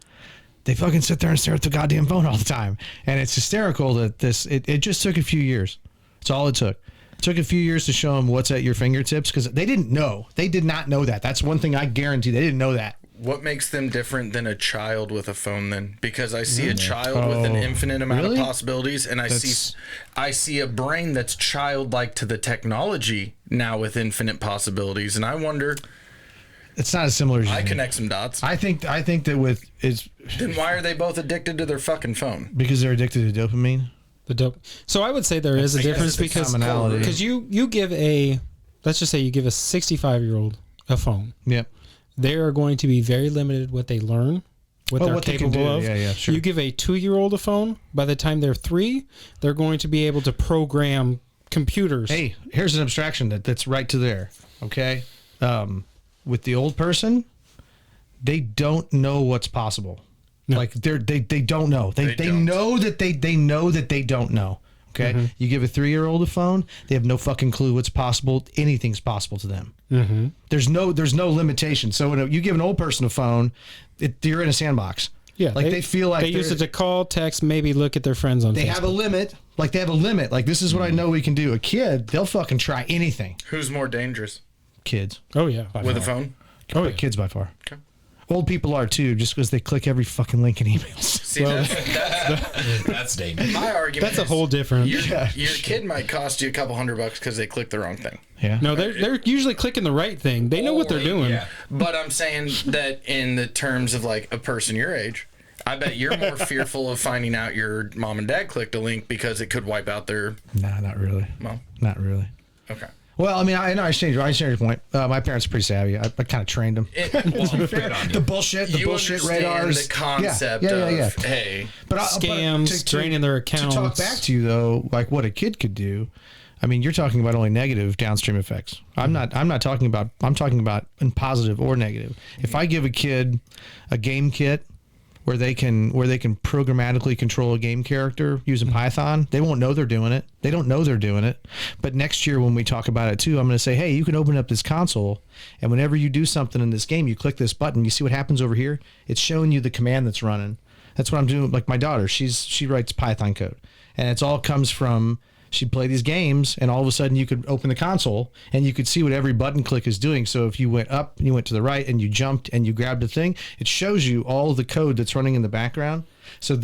they fucking sit there and stare at the goddamn phone all the time. And it's hysterical that it just took a few years. That's all it took. It took a few years to show them what's at your fingertips because they didn't know. They did not know that. That's one thing I guarantee. They didn't know that. What makes them different than a child with a phone then? Because I see a child with an infinite amount of possibilities, and I see a brain that's childlike to the technology now with infinite possibilities, and I wonder. It's not as similar as you I think. connect some dots. I think that with is Then why are they both addicted to their fucking phone? because they're addicted to dopamine. The dope. So I would say there is a difference the because commonality. you give let's just say you give a 65-year-old a phone. Yep. They are going to be very limited what they learn, what they're what they can capable do. of. Yeah, sure. You give a 2-year-old a phone, by the time they're 3, they're going to be able to program computers. Hey, here's an abstraction that's right to there. Okay. With the old person, they don't know what's possible. No. Like they don't know. They don't. know that they know that they don't know. Okay. Mm-hmm. You give a 3-year-old a phone, they have no fucking clue what's possible. Anything's possible to them. Mm-hmm. There's no limitation. So when you give an old person a phone, you're in a sandbox. Yeah, like they feel like they use it to call, text, maybe look at their friends on Facebook. They have a limit. Like they have a limit. Like this is what I know we can do. A kid, they'll fucking try anything. Who's more dangerous? Kids. Oh yeah, With a phone? Oh yeah. Kids by far. Okay. Old people are too, just because they click every fucking link in emails. See, That's dangerous. my argument. That's a whole different. Your kid might cost you a couple $100 because they clicked the wrong thing. Yeah. No, they're usually clicking the right thing. They know what they're doing. Yeah. But I'm saying that in the terms of like a person your age, I bet you're more fearful of finding out your mom and dad clicked a link because it could wipe out their. Nah, not really. Well, Not really. okay. Well, I mean, I understand your point. My parents are pretty savvy. I kind of trained them. The bullshit radars. The concept of hey, but Scams, draining their accounts. To talk back to you though, like what a kid could do. I mean, you're talking about only negative downstream effects. I'm not talking about. I'm talking about in positive or negative. If I give a kid a game kit where they can programmatically control a game character using Python, they won't know they're doing it. They don't know they're doing it. But next year when we talk about it too, I'm going to say, hey, you can open up this console, and whenever you do something in this game, you click this button. You see what happens over here? It's showing you the command that's running. That's what I'm doing. Like my daughter, she writes Python code, and it's all comes from. She'd play these games, and all of a sudden you could open the console and you could see what every button click is doing. So if you went up and you went to the right and you jumped and you grabbed a thing, it shows you all the code that's running in the background. So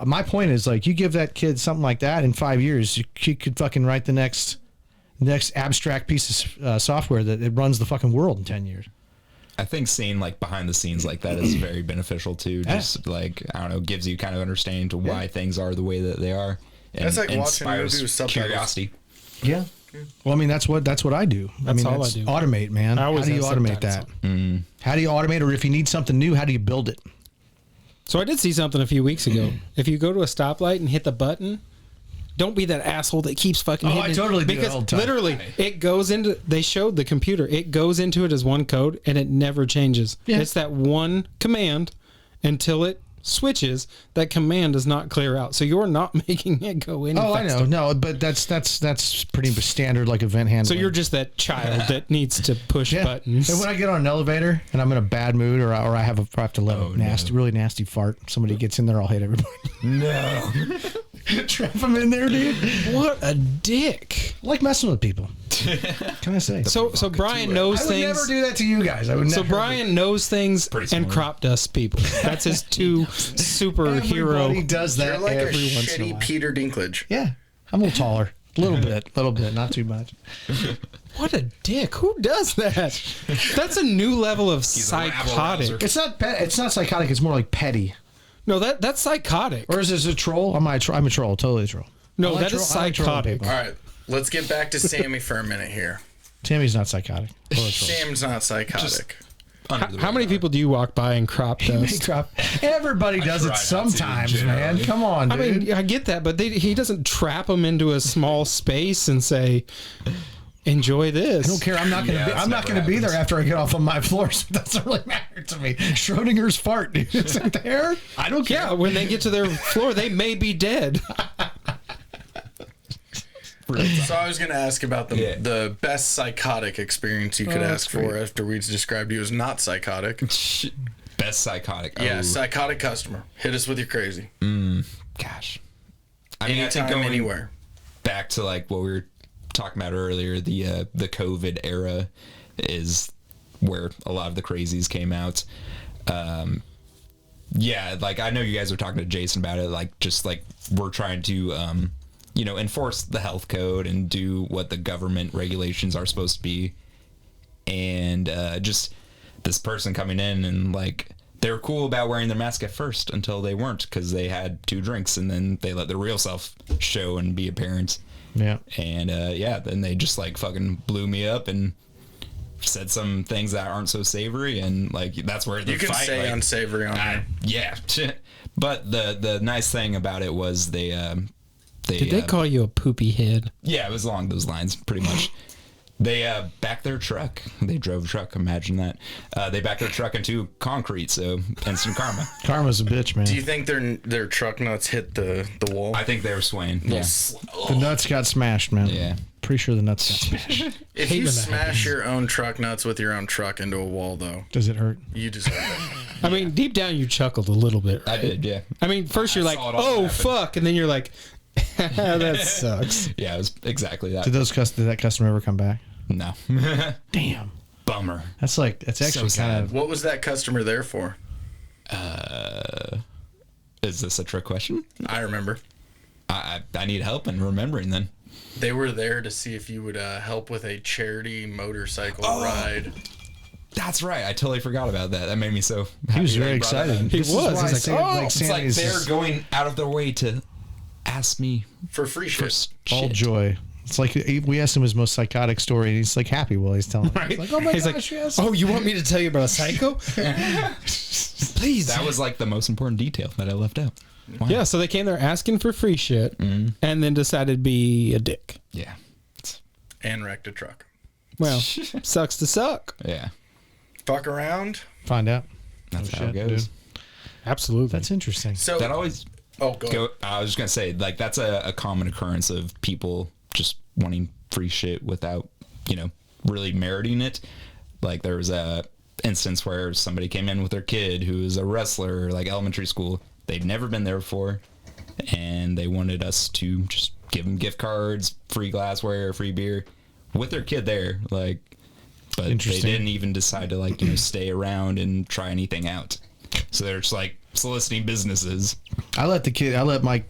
my point is, like, you give that kid something like that in 5 years, he could fucking write the next abstract piece of software that it runs the fucking world in 10 years. I think seeing like behind the scenes like that is very beneficial too. Just like, I don't know, gives you kind of understanding to why things are the way that they are. And that's like watching a movie inspires with subtitles. curiosity. Yeah. Well, I mean, that's what I do. That's all I do. Automate, man. I How always do you have some automate kind of that? How do you automate, or if you need something new, how do you build it? So I did see something a few weeks ago. If you go to a stoplight and hit the button, don't be that asshole that keeps fucking hitting I it. totally do that because all the time. literally it goes into. They showed the computer. It goes into it as one code and it never changes. Yeah. It's that one command until it switches. That command does not clear out. So you're not making it go any Oh, faster. I know. No, but that's pretty standard, like event handling. So you're just that child that needs to push buttons. And when I get on an elevator and I'm in a bad mood, or I have to let a really nasty fart, somebody gets in there, I'll hit everybody. No. Trap them in there, dude. What a dick. I like messing with people. Can I say? So Brian knows I would things. never do that to you guys. I would So never. Brian knows things Pretty and smart. crop dusts people. That's his two superhero. Everybody does that You're like a every once in a shitty while. Peter Dinklage. Yeah, I'm a little taller, a little bit, not too much. What a dick! Who does that? That's a new level of a psychotic. rabble-rouser. It's not psychotic. It's more like petty. No, that's psychotic. Or is this a troll? I'm a troll, totally a troll. No, I like that is troll- I like trolling psychotic. people. All right, let's get back to Sammy for a minute here. Tammy's not psychotic. Or a troll. Sam's not psychotic. How many people do you walk by and crop dust? Everybody does try it not to, sometimes, man. generally. Come on, I dude. mean, I get that, but he doesn't trap them into a small space and say, "Enjoy this." I don't care. I'm not going to Yeah, be. that's I'm not never going to be there happens. after I get off on my floor. So it doesn't really matter to me. Schrodinger's fart, dude. Isn't there? I don't care. Yeah, when they get to their floor, they may be dead. So I was going to ask about the best psychotic experience you could ask for after we described you as not psychotic. Best psychotic. Yeah, Oh, psychotic customer. Hit us with your crazy. gosh. I mean, I think Anytime, going anywhere. back to like what we were talking about earlier, the COVID era is where a lot of the crazies came out. Yeah, like I know you guys were talking to Jason about it, like just like we're trying to enforce the health code and do what the government regulations are supposed to be. And just this person coming in and like they were cool about wearing their mask at first until they weren't because they had 2 drinks and then they let their real self show and be apparent. Yeah. And then they just like fucking blew me up and said some things that arenn't so savory, and like that's where the You can fight, say like, unsavory on here. yeah. But the nice thing about it was they Did they call you a poopy head? yeah, it was along those lines pretty much. They backed their truck. They drove a truck. Imagine that. They backed their truck into concrete. So instant karma. Karma's a bitch, man. Do you think their truck nuts hit the wall? I think they were swaying. Yeah. The nuts got smashed, man. Yeah. Pretty sure the nuts got smashed. If hate you when that smash your own truck nuts with your own truck into a wall, though, Does it hurt? you deserve it. I mean, deep down you chuckled a little bit. I Right? did. Yeah. I mean, first you're like, saw it all "Oh happen. fuck," and then you're like, "That sucks." Yeah. It was exactly that. Did that customer ever come back? No. Damn. Bummer. That's actually sad. kind of. What was that customer there for? Is this a trick question? I remember. I need help in remembering then. They were there to see if you would help with a charity motorcycle ride. That's right. I totally forgot about that. That made me so happy. He was that very you brought that excited. up. He This is was. why He's I like, say, "Oh." like, It's like Sandy's they're just going out of their way to ask me For free for shit. all shit. joy. It's like we asked him his most psychotic story, and he's like happy while he's telling. Right? He's like, oh my He's gosh, like, yes. "Oh, you want me to tell you about a psycho?" Please. That was like the most important detail that I left out. Wow. Yeah, so they came there asking for free shit and then decided to be a dick. Yeah. And wrecked a truck. Well, sucks to suck. Yeah. Fuck around. Find out. That's Oh, how it shit, goes. dude. Absolutely. That's interesting. So That always go ahead. I was just gonna say, like, that's a common occurrence of people just wanting free shit without, really meriting it. Like there was a instance where somebody came in with their kid who was a wrestler, like elementary school. They'd never been there before, and they wanted us to just give them gift cards, free glassware, free beer, with their kid there. Like, but they Interesting. didn't even decide to stay around and try anything out. So they're just like soliciting businesses. I let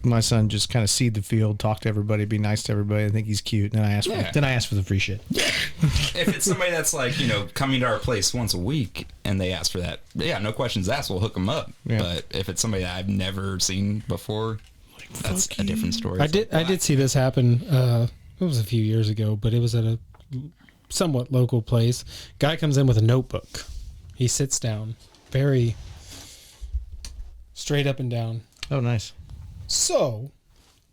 my son just kind of seed the field, talk to everybody, be nice to everybody. I think he's cute. And then I ask for the free shit. If it's somebody that's like, coming to our place once a week and they ask for that, yeah, no questions asked, we'll hook them up. Yeah. But if it's somebody that I've never seen before, that's a different story. I did see this happen it was a few years ago, but it was at a somewhat local place. Guy comes in with a notebook. He sits down, very straight up and down. Oh, nice. So,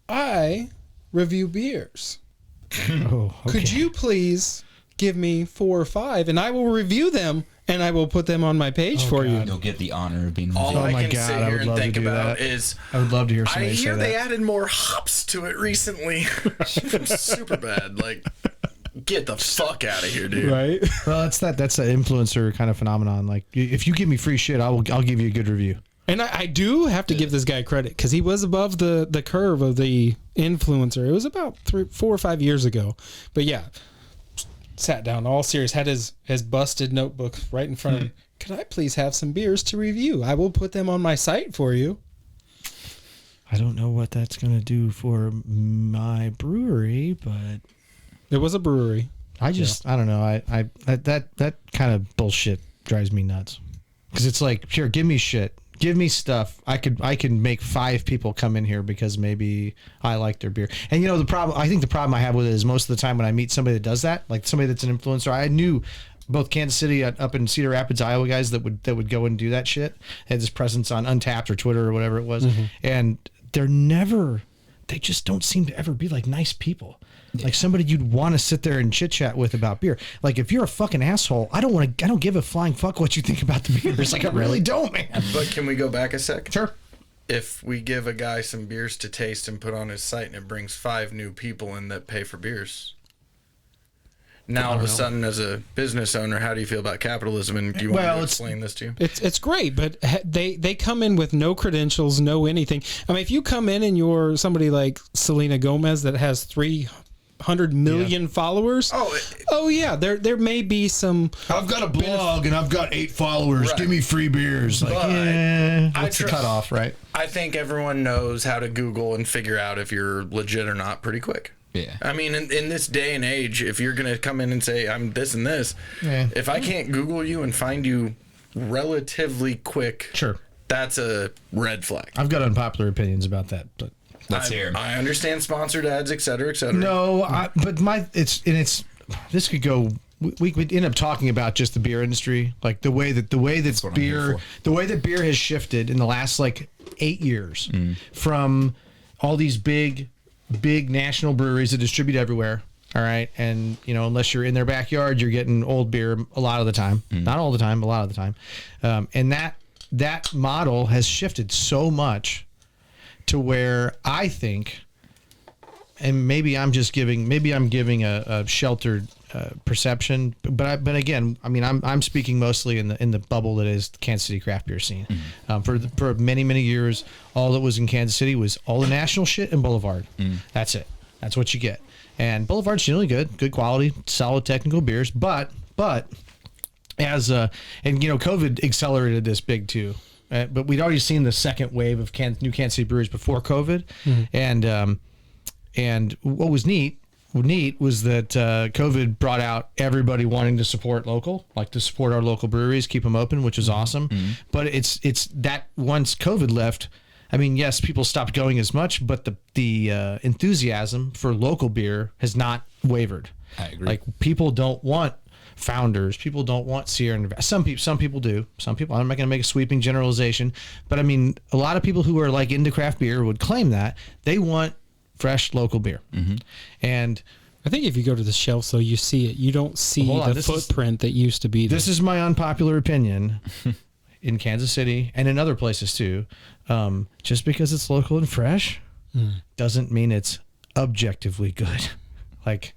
I review beers. Oh, okay. Could you please give me 4 or 5, and I will review them, and I will put them on my page for you. You'll get the honor of being All reviewed. I my can God, sit I here would and love to think do about that. is I would love to hear I somebody say hear they that. added more hops to it recently. Super bad. Like, get the fuck out of here, dude. Right? Well, that's an influencer kind of phenomenon. Like, if you give me free shit, I'll give you a good review. And I do have to give this guy credit because he was above the curve of the influencer. It was about 4 or 5 years ago. But yeah, sat down all serious, had his busted notebook right in front of him. Could I please have some beers to review? I will put them on my site for you. I don't know what that's going to do for my brewery, but It was a brewery. I don't know. I that kind of bullshit drives me nuts. Because it's like, sure, give me shit. Give me stuff. I can make 5 people come in here because maybe I like their beer. And you know, I think the problem I have with it is most of the time when I meet somebody that does that, like somebody that's an influencer, I knew both Kansas City up in Cedar Rapids, Iowa guys that would go and do that shit. They had this presence on Untapped or Twitter or whatever it was. And they just don't seem to ever be like nice people. Like somebody you'd want to sit there and chit chat with about beer. Like if you're a fucking asshole, I don't give a flying fuck what you think about the beers. Like I really don't, man. But can we go back a sec? Sure. If we give a guy some beers to taste and put on his site and it brings 5 new people in that pay for beers. Now all of a sudden, as a business owner, how do you feel about capitalism? And do you want me to explain this to you? It's great, but they come in with no credentials, no anything. I mean, if you come in and you're somebody like Selena Gomez that has 300 million followers. Oh yeah, there may be some. I've got a blog and I've got 8 followers. Right. Give me free beers. Like, what's the cutoff, right? I think everyone knows how to Google and figure out if you're legit or not pretty quick. Yeah. I mean, in this day and age, if you're going to come in and say, I'm this and this, if I can't Google you and find you relatively quick, Sure, that's a red flag. I've got unpopular opinions about that, but Let's hear 'em. I understand sponsored ads, et cetera, et cetera. no, but this could go. We could end up talking about just the beer industry, like the way that what I'm here beer has shifted in the last like 8 years from all these big national breweries that distribute everywhere. All right. And, you know, unless you're in their backyard, you're getting old beer a lot of the time. Not all the time, a lot of the time. And that model has shifted so much to where I think, and maybe I'm giving a sheltered perception, but again, I mean, I'm speaking mostly in the bubble that is the Kansas City craft beer scene. For many years, all that was in Kansas City was all the national shit and Boulevard. That's it. That's what you get. And Boulevard's generally good quality, solid technical beers, but as and you know, COVID accelerated this big too. But we'd already seen the second wave of new Kansas City breweries before COVID, and what was neat was that COVID brought out everybody wanting to support local, like to support our local breweries, keep them open, which is awesome. But it's that once COVID left, I mean, yes, people stopped going as much, but the enthusiasm for local beer has not wavered. I agree. Like people don't want Founders, people don't want Sierra Nevada. Some people do. Some people, I'm not going to make a sweeping generalization, but I mean, a lot of people who are like into craft beer would claim that they want fresh local beer. And I think if you go to the shelf, though, you see it. You don't see the footprint that used to be there. This is my unpopular opinion in Kansas City and in other places too. Just because it's local and fresh doesn't mean it's objectively good. Like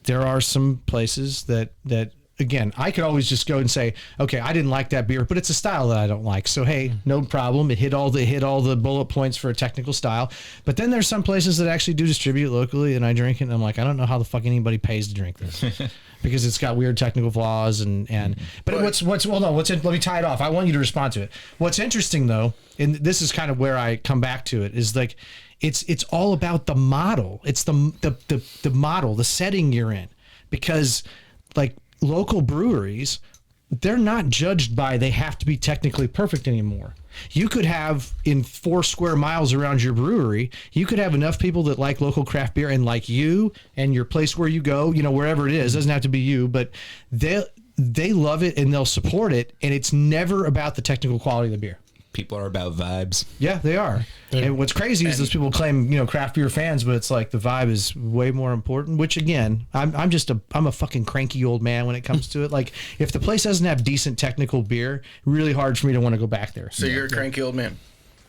there are some places that again, I could always just go and say, okay, I didn't like that beer, but it's a style that I don't like. So hey, no problem. It hit all the bullet points for a technical style. But then there's some places that actually do distribute locally, and I drink it, and I'm like, I don't know how the fuck anybody pays to drink this because it's got weird technical flaws But let me tie it off. I want you to respond to it. What's interesting though, and this is kind of where I come back to it, is like it's all about the model. It's the model, the setting you're in, because like local breweries they're not judged by they have to be technically perfect anymore. You could have in 4 square miles around your brewery, you could have enough people that like local craft beer and like you and your place where you go, wherever it is, doesn't have to be you, but they love it and they'll support it, and it's never about the technical quality of the beer. People are about vibes. Yeah, they are. And what's crazy is those people claim, craft beer fans, but it's like the vibe is way more important, which again, I'm a fucking cranky old man when it comes to it. Like if the place doesn't have decent technical beer, really hard for me to want to go back there. So you're a cranky old man.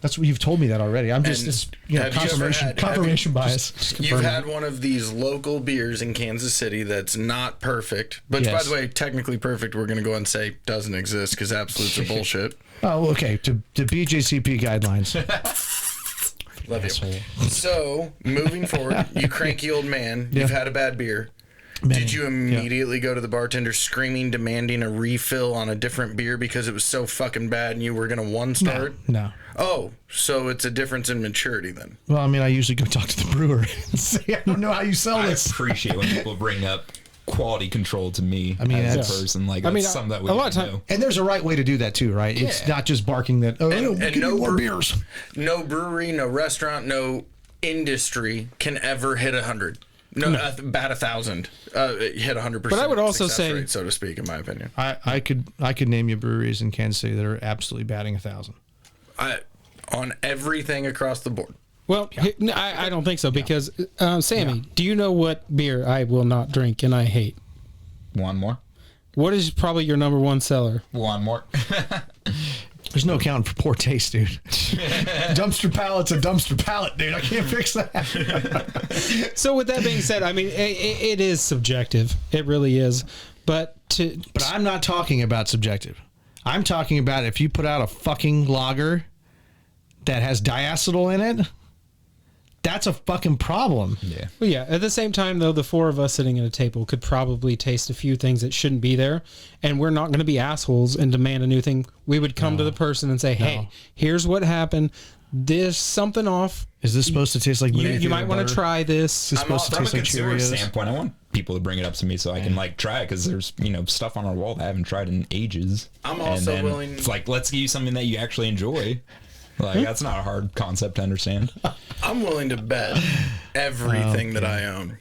That's what you've told me that already. I'm just, confirmation bias. You've had one of these local beers in Kansas City that's not perfect, but by the way, technically perfect, we're going to go and say doesn't exist because absolutes are bullshit. Oh, okay. To BJCP guidelines. Love you. So, moving forward, you cranky old man, you've had a bad beer. Did you immediately go to the bartender screaming, demanding a refill on a different beer because it was so fucking bad and you were going to 1-star it? No. Oh, so it's a difference in maturity then. Well, I mean, I usually go talk to the brewer and say, I don't know how you sell this. I appreciate when people bring up quality control to me as a person. Like, that's something that we a lot of time, know. And there's a right way to do that too, right? Yeah. It's not just barking that, give me more beers. No brewery, no restaurant, no industry can ever hit 100. No, bat 1,000. Hit 100%. But I would also say, rate, so to speak, in my opinion, I could name you breweries in Kansas City that are absolutely batting 1,000. On everything across the board. Well, I don't think so because Sammy, do you know what beer I will not drink and I hate? One more. What is probably your number one seller? One more. There's no accounting for poor taste, dude. Dumpster pallet's a dumpster pallet, dude. I can't fix that. So with that being said, I mean, it is subjective. It really is. But I'm not talking about subjective. I'm talking about if you put out a fucking lager that has diacetyl in it, that's a fucking problem. Yeah. Well, yeah. At the same time, though, the 4 of us sitting at a table could probably taste a few things that shouldn't be there, and we're not going to be assholes and demand a new thing. We would come to the person and say, "Hey, here's what happened. There's something off. Is this supposed to taste like you might want to try this? It's supposed to taste like Cheerios." Standpoint, I want people to bring it up to me so I can try it because there's stuff on our wall that I haven't tried in ages. I'm also willing. It's like, let's give you something that you actually enjoy. Like, that's not a hard concept to understand. I'm willing to bet everything that I own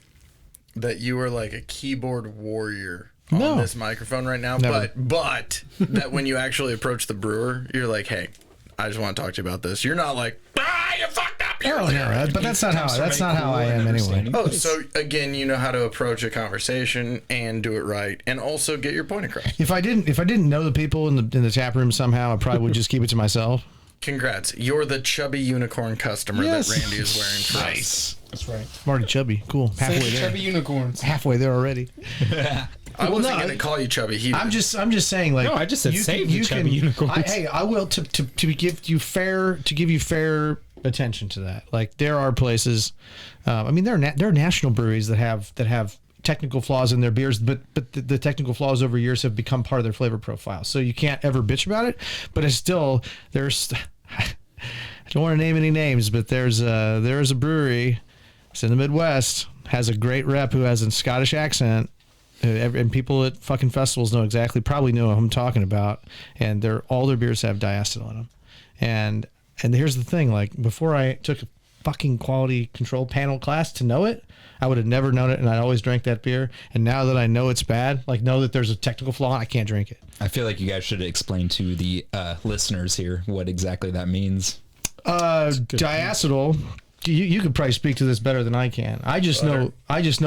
that you are like a keyboard warrior on this microphone right now. Never. But that when you actually approach the brewer, you're like, hey, I just want to talk to you about this. You're not like, you fucked up. But that's not how I am anyway. Oh, so again, you know how to approach a conversation and do it right, and also get your point across. If I didn't know the people in the tap room somehow, I probably would just keep it to myself. Congrats. You're the chubby unicorn customer that Randy is wearing for us. That's right. I'm already chubby. Cool. Halfway there. Chubby unicorns. Halfway there already. I wasn't going to call you chubby. I'm just saying, like, no, I just said save the chubby unicorns. I will to give you fair attention to that. Like, there are places. I mean, there are national breweries that have technical flaws in their beers, but the technical flaws over years have become part of their flavor profile. So you can't ever bitch about it. But it's still I don't want to name any names, but there's a brewery. It's in the Midwest, has a great rep who has a Scottish accent, and people at fucking festivals probably know who I'm talking about. And all their beers have diacetyl in them. And here's the thing: like, before I took a fucking quality control panel class to know it, I would have never known it, and I always drank that beer. And now that I know it's bad, like, know that there's a technical flaw, I can't drink it. I feel like you guys should explain to the listeners here what exactly that means. Diacetyl. You could probably speak to this better than I can. I just know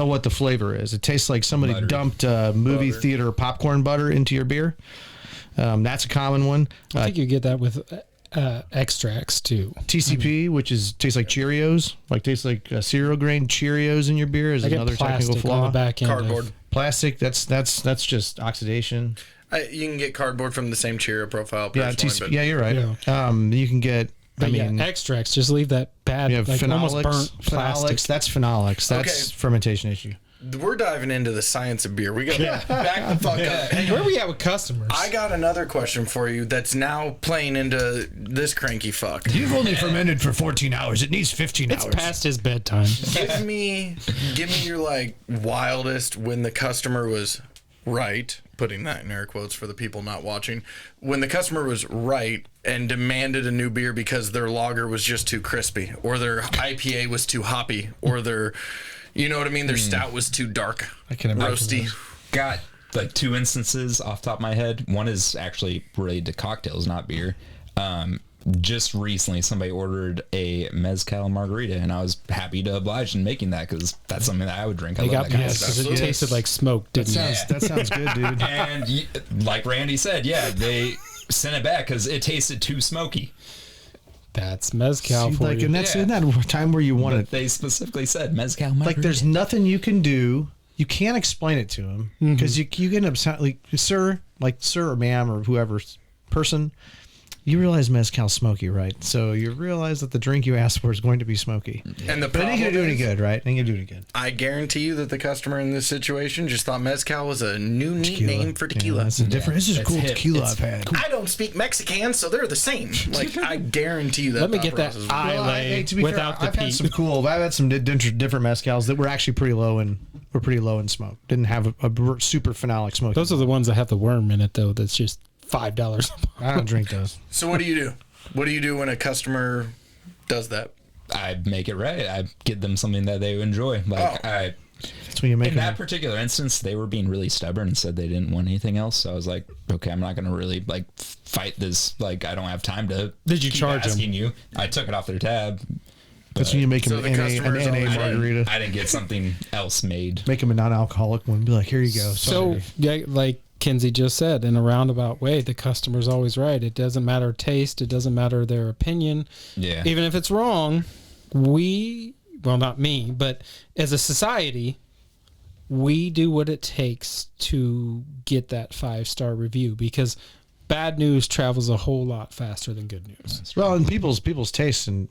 what the flavor is. It tastes like somebody dumped movie theater popcorn butter into your beer. That's a common one. I think you get that with extracts too. TCP, which tastes like Cheerios, tastes like cereal grain Cheerios in your beer, is another technical flaw. On the back end cardboard. Plastic. That's just oxidation. You can get cardboard from the same Cheerio profile. Yeah, you're right. Yeah. You can get. Extracts. Just leave that bad, almost burnt plastic. That's phenolics. That's fermentation issue. We're diving into the science of beer. We got to back the fuck up. Hey, where are we at with customers? I got another question for you that's now playing into this cranky fuck. You've only fermented for 14 hours. It needs 15 hours. It's past his bedtime. Give me your wildest when the customer was right, putting that in air quotes for the people not watching, when the customer was right and demanded a new beer because their lager was just too crispy, or their IPA was too hoppy, or their, you know what I mean, their stout was too dark, I can imagine roasty. this. Got like 2 instances off the top of my head. One is actually related to cocktails, not beer. Just recently somebody ordered a mezcal margarita, and I was happy to oblige in making that because that's something that I would drink. I They love got that kind of pissed stuff. because it tasted like smoke, didn't it? That sounds good, dude. And like Randy said, yeah, they sent it back because it tasted too smoky. That's mezcal See, for like, you. and that's Yeah. in that time where you want But it. they specifically said mezcal margarita. Like, there's nothing you can do. You can't explain it to him because you end up sounding like, sir or ma'am or whoever person. You realize mezcal's smoky, right? So you realize that the drink you asked for is going to be smoky. And the But it ain't gonna problem do any is, good, right? It ain't gonna do any good. I guarantee you that the customer in this situation just thought mezcal was a new neat name for tequila. Yeah, that's a different. This is a It's cool hip. tequila It's I've had. I don't speak Mexican, so they're the same. Like, I guarantee you that. Let me thought get that process was- eye lay to be without fair, the I've had some peat. cool. I've had some different mezcals that were actually pretty low in smoke. Didn't have a super phenolic smoke. Those are the ones that have the worm in it, though. That's just $5. I don't drink those. So what do you do? What do you do when a customer does that? I make it right. I give them something that they enjoy. Like That's when you make in them. that particular instance, they were being really stubborn and said they didn't want anything else. So I was like, okay, I'm not going to really like fight this. Like, I don't have time to. Did you keep charge 'em? asking you? I took it off their tab. That's when you make So them the an customer is NA always right. margarita. I didn't get something else made. Make them a non-alcoholic one. Be like, here you go. So, Sorry. yeah, like Ken-Zee just said, in a roundabout way, the customer's always right. It doesn't matter taste. It doesn't matter their opinion. Yeah. Even if it's wrong, well, not me, but as a society, we do what it takes to get that 5-star review because bad news travels a whole lot faster than good news. Well, and people's tastes and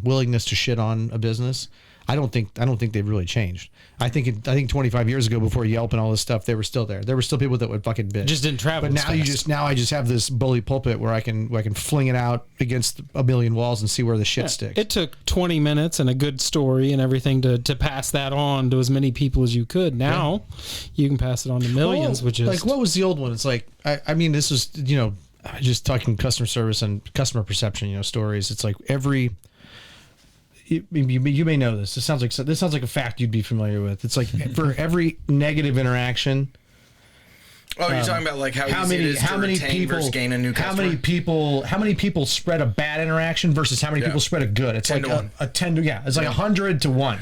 willingness to shit on a business, I don't think they've really changed. I think 25 years ago, before Yelp and all this stuff, they were still there. There were still people that would fucking bitch. Just didn't travel. But as now fast. I just have this bully pulpit where I can fling it out against a million walls and see where the shit sticks. It took 20 minutes and a good story and everything to pass that on to as many people as you could. Now you can pass it on to millions, Well, which is like, what was the old one? It's like, I mean, this was, just talking customer service and customer perception, stories. It's like you may know this. This sounds like a fact you'd be familiar with. It's like for every negative interaction. Oh, you're talking about like how easy it is to retain versus gain a new customer? How many people spread a bad interaction versus how many people spread a good? It's 10 like to 1. a 10 to, it's like 100 to 1.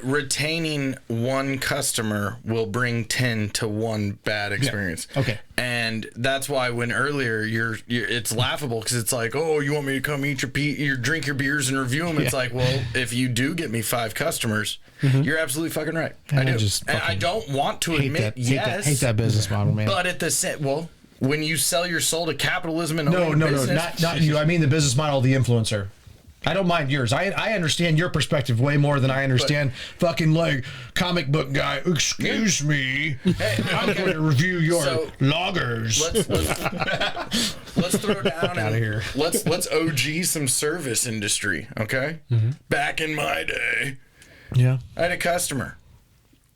Retaining one customer will bring 10 to 1 bad experience. Okay. And that's why when earlier you're it's laughable because it's like, oh, you want me to come eat your drink your beers and review them? It's like, well, if you do get me 5 customers, you're absolutely fucking right. I do. And I don't want to admit hate that business model, man. but at the same, well, when you sell your soul to capitalism and No, business, not you. I mean the business model of the influencer. I don't mind yours. I understand your perspective way more than I understand fucking like comic book guy. Excuse me, I'm going to review your loggers. Let's throw down outta here. Let's OG some service industry, okay? Back in my day, Yeah. I had a customer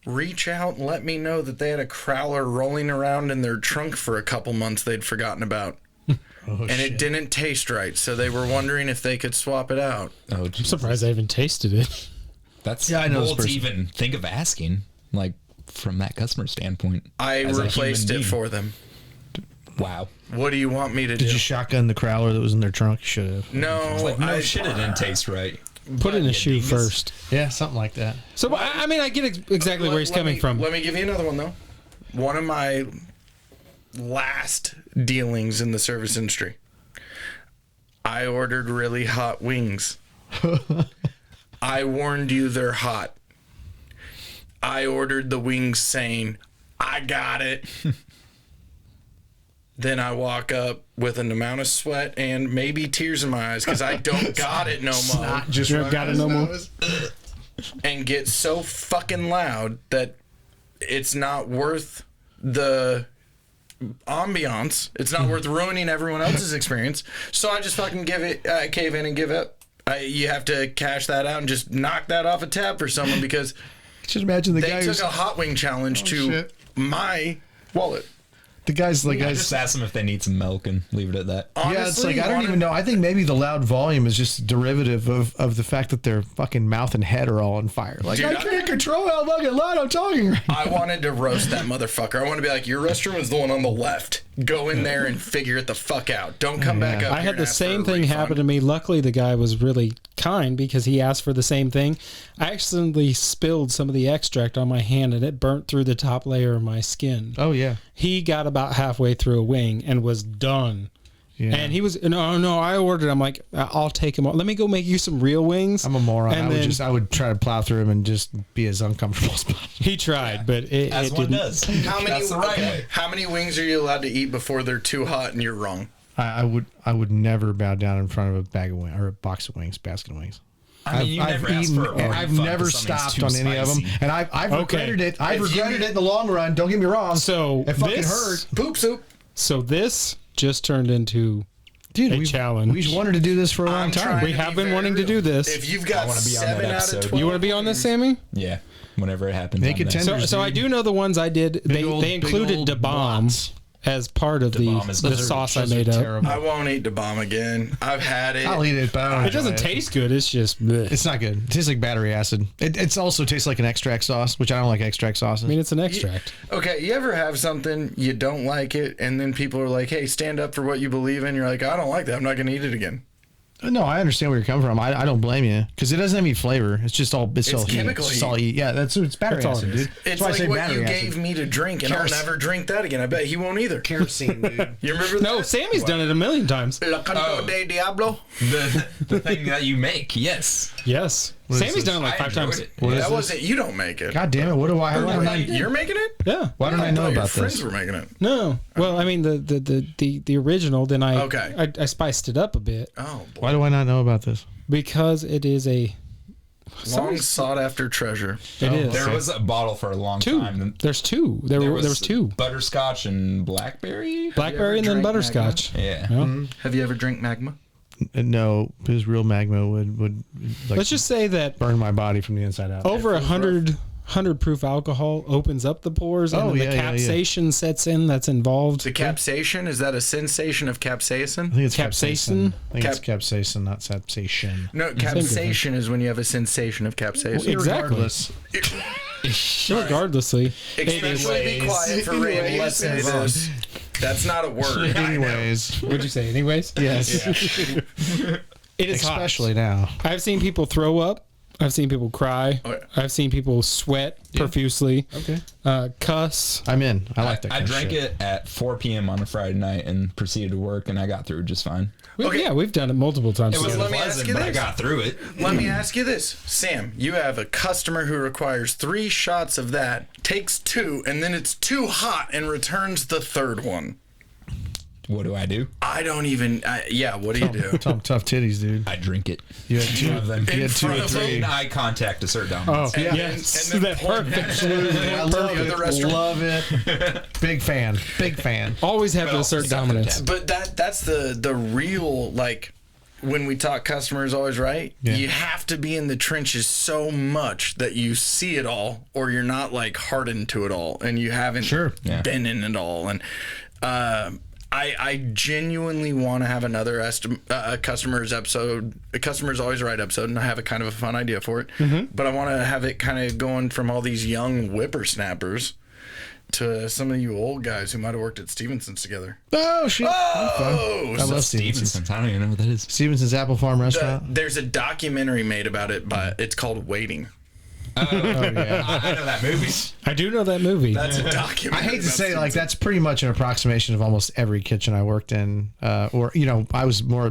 reach out and let me know that they had a crowler rolling around in their trunk for a couple months they'd forgotten about. It didn't taste right, so they were wondering if they could swap it out. Oh, I'm surprised I even tasted it. That's I know this bold to person. even think of asking, like from that customer standpoint. I as a replaced human it being. for them. Wow. What do you want me to do? Did you shotgun the crowler that was in their trunk? You should have. No, Like, no I shit, it didn't taste right. Put it in a shoe dingus. first. Yeah, something like that. So, I mean, I get exactly where he's coming from. Let me give you another one, though. One of my last dealings in the service industry. I ordered really hot wings. I warned you they're hot. I ordered the wings saying, I got it. Then I walk up with an amount of sweat and maybe tears in my eyes because I don't got it no more. Just You got it no more? And get so fucking loud that it's not worth the ambiance. It's not worth ruining everyone else's experience. So I just fucking cave in and give up. You have to cash that out and just knock that off a tab for someone because Just imagine the they guy took who's a hot wing challenge to shit. my wallet. The guys like I just ask them if they need some milk and leave it at that. Honestly, yeah, it's like I don't even know. I think maybe the loud volume is just derivative of the fact that their fucking mouth and head are all on fire. Like, Dude, I can't control how fucking loud I'm talking right now. I wanted to roast that motherfucker. I want to be like, your restroom is the one on the left. Go in there and figure it the fuck out. Don't come back up. I here had and the ask for same a thing refund. happen to me. Luckily, the guy was really kind because he asked for the same thing. I accidentally spilled some of the extract on my hand and it burnt through the top layer of my skin. Oh yeah. He got about halfway through a wing and was done. Yeah. And he was, no, I ordered. I'm like, I'll take them all. Let me go make you some real wings. I'm a moron. And I would try to plow through him and just be as uncomfortable as possible. He tried, but it As one didn't. does. How many, That's the right way. how many wings are you allowed to eat before they're too hot and you're wrong? I would never bow down in front of a bag of wings or a box of wings, basket of wings. I mean, you never asked for a I've refund never if something's stopped too on any of them, spicy. and I've Okay. regretted it. I've If you- regretted it in the long run. Don't get me wrong. So it fucking this- hurt, Poop soup. So this just turned into dude. a We've challenge. wanted to do this for a long I'm time. trying We to have be been very wanting to real. do this. If you've got wanna be on that 7 out of episode. 12. You want to be on this, Sammy? Yeah, whenever it happens. Naked I'm there. tenders. So I do know the ones I did. They old- they big included old Da Bomb blocks. as part of Bomb is the good. sauce I Those are made up. terrible. I won't eat the bomb again. I've had it. I'll eat it, but I don't It enjoy doesn't taste good. It's just. bleh. It's not good. It tastes like battery acid. It's also tastes like an extract sauce, which I don't like extract sauces. I mean, it's an extract. Okay, you ever have something, you don't like it, and then people are like, hey, stand up for what you believe in. You're like, I don't like that. I'm not going to eat it again. No, I understand where you're coming from. I don't blame you because it doesn't have any flavor. It's just all it's all heat. chemical It's just heat. all heat. Yeah, it's battery That's all acid, it is. dude. It's why I like say what battery you acid. gave me to drink, and Kerosene. I'll never drink that again. I bet he won't either. Kerosene, dude. You remember No, that? Sammy's done it a million times. La Canto Oh. de Diablo? the thing that you make, yes. Yes, is Sammy's this? done it like I 5 enjoyed times. it. What is That this? wasn't, you don't make it. God damn it! What do I? Why don't I You're making it? Yeah. why don't I know thought your about friends this? were making it. No. Well, I mean the original. Then Okay. I spiced it up a bit Oh, boy. Why do I not know about this? because it is a. Long sought after treasure. It is. There was a bottle for a long two. time. There's two. There was two. Butterscotch and blackberry. Blackberry and then drank butterscotch. Yeah. Yeah. Have you ever drank magma? No, because real magma would like Let's just say that burn my body from the inside out. over 100 proof alcohol opens up the pores, and Oh, then yeah, the yeah, yeah. capsaicin sets in. That's involved. The capsaicin? Is that a sensation of I capsaicin? think it's capsaicin? I think it's capsaicin, not sapsation. No, capsaicin is when you have a sensation of capsaicin. Exactly. Regardless. Regardlessly, Especially be quiet for Randy to say this. That's not a word. Anyways, what'd you say? Anyways, yes, it is hot. especially now. I've seen people throw up. I've seen people cry. Oh, yeah. I've seen people sweat profusely. Okay, Cuss. I'm in. I like that. I kind of drank shit. it at 4 p.m. on a Friday night and proceeded to work, and I got through just fine. Okay. Yeah, we've done it multiple times. It was So let me pleasant, ask you but I this. got through it. Let me ask you this. Sam, you have a customer who requires 3 shots of that, takes 2, and then it's too hot and returns the 3rd one. What do I do? I don't even. Yeah, what do you do? Tough titties, dude. I drink it. You had two of them. You had two front or of three. In eye contact to Sir Dom. Oh, And yes. then That's point perfect. absolutely I to love the it. restroom. Love it. Big fan. Big fan. Always have to Well, assert suck dominance. it But that's the real, like, when we talk customers always right, Yeah. you have to be in the trenches so much that you see it all, or you're not like hardened to it all, and you haven't Sure. Yeah. been in it all. And I genuinely want to have another customers episode, a customers always right episode, and I have a kind of a fun idea for it. But I want to have it kind of going from all these young whippersnappers to some of you old guys who might have worked at Stevenson's together. Oh shit. Oh, I love Stevenson's. Stevenson's. I don't even know what that is. Stevenson's Apple Farm Restaurant. There's a documentary made about it, but it's called Waiting. Oh yeah. I know that movie. I do know that movie. That's a I documentary. hate to about say, like, Stevenson. that's pretty much an approximation of almost every kitchen I worked in, or I was more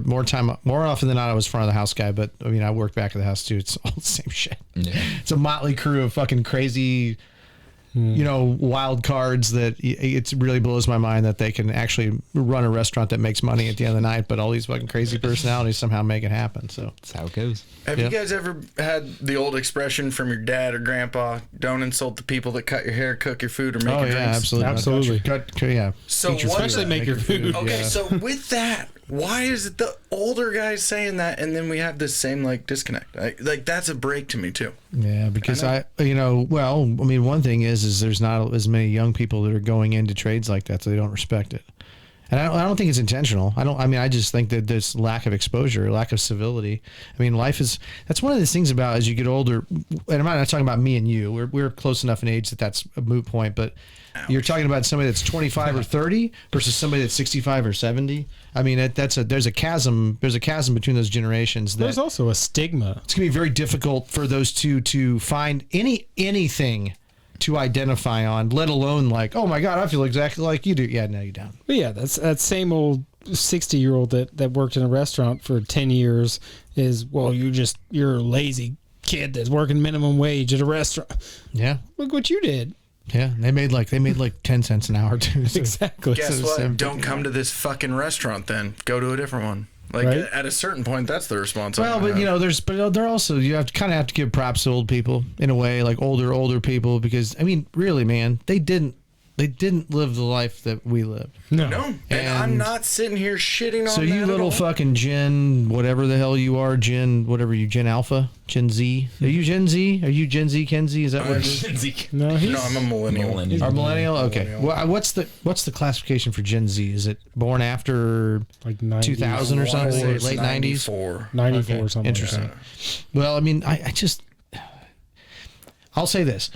often than not I was front of the house guy, but I mean I worked back of the house too. It's all the same shit. Yeah. It's a motley crew of fucking crazy, wild cards that it really blows my mind that they can actually run a restaurant that makes money at the end of the night, but all these fucking crazy personalities somehow make it happen. So That's how it goes. Have Yeah. you guys ever had the old expression from your dad or grandpa? Don't insult the people that cut your hair, cook your food, or make oh your yeah, drinks. absolutely, Absolutely. Yeah. So Eat your what- food. Especially make your food. Okay, Yeah. so with that, why is it the older guys saying that, and then we have this same like disconnect? Like that's a break to me too. Yeah, because one thing is there's not as many young people that are going into trades like that, so they don't respect it. And I don't think it's intentional. I just think that there's lack of exposure, lack of civility. I mean, that's one of the things about as you get older, and I'm not talking about me and you. We're close enough in age that's a moot point, but you're talking about somebody that's 25 or 30 versus somebody that's 65 or 70. I mean, there's a chasm between those generations. There's also a stigma. It's going to be very difficult for those two to find anything to identify on, let alone like, oh my God, I feel exactly like you do. Yeah, no, you don't. But yeah, that's that same old 60-year-old that worked in a restaurant for 10 years is, well, you're a lazy kid that's working minimum wage at a restaurant. Yeah. Look what you did. Yeah, they made like 10 cents an hour too. So Exactly. Guess what? Don't come to this fucking restaurant then. Go to a different one. Like Right? at a certain point, that's the response. Well, but they're also, you have to give props to old people in a way, like older people, because I mean, really, man, they didn't live the life that we lived. No, and I'm not sitting here shitting on. So that you little at all. fucking Gen, whatever the hell you are, Gen Alpha, Gen Z. Are you Gen Z? Are you Gen Z, Ken-Zee? Is that what it is? No, No, I'm a millennial. Are millennial? Okay. Millennial. Well, what's the classification for Gen Z? Is it born after like 90, 2000 or something? Or it's Late 90s? 94. 94 or something. Interesting. Like Well, I mean, I'll say this.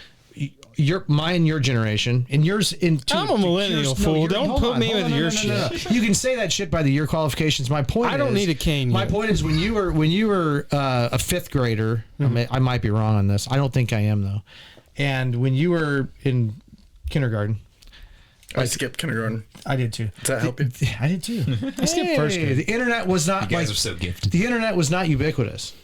Mine, your generation, and yours I'm a millennial, fool. Don't put me with your shit. You can say that shit by the year qualifications. My point. I don't need a cane My yet. point is when you were a fifth grader. I might be wrong on this. I don't think I am though. And when you were in kindergarten, I skipped kindergarten. I did too. Does that help you? I did too. I skipped first grade. The internet was not You guys like are so gifted. the internet was not ubiquitous.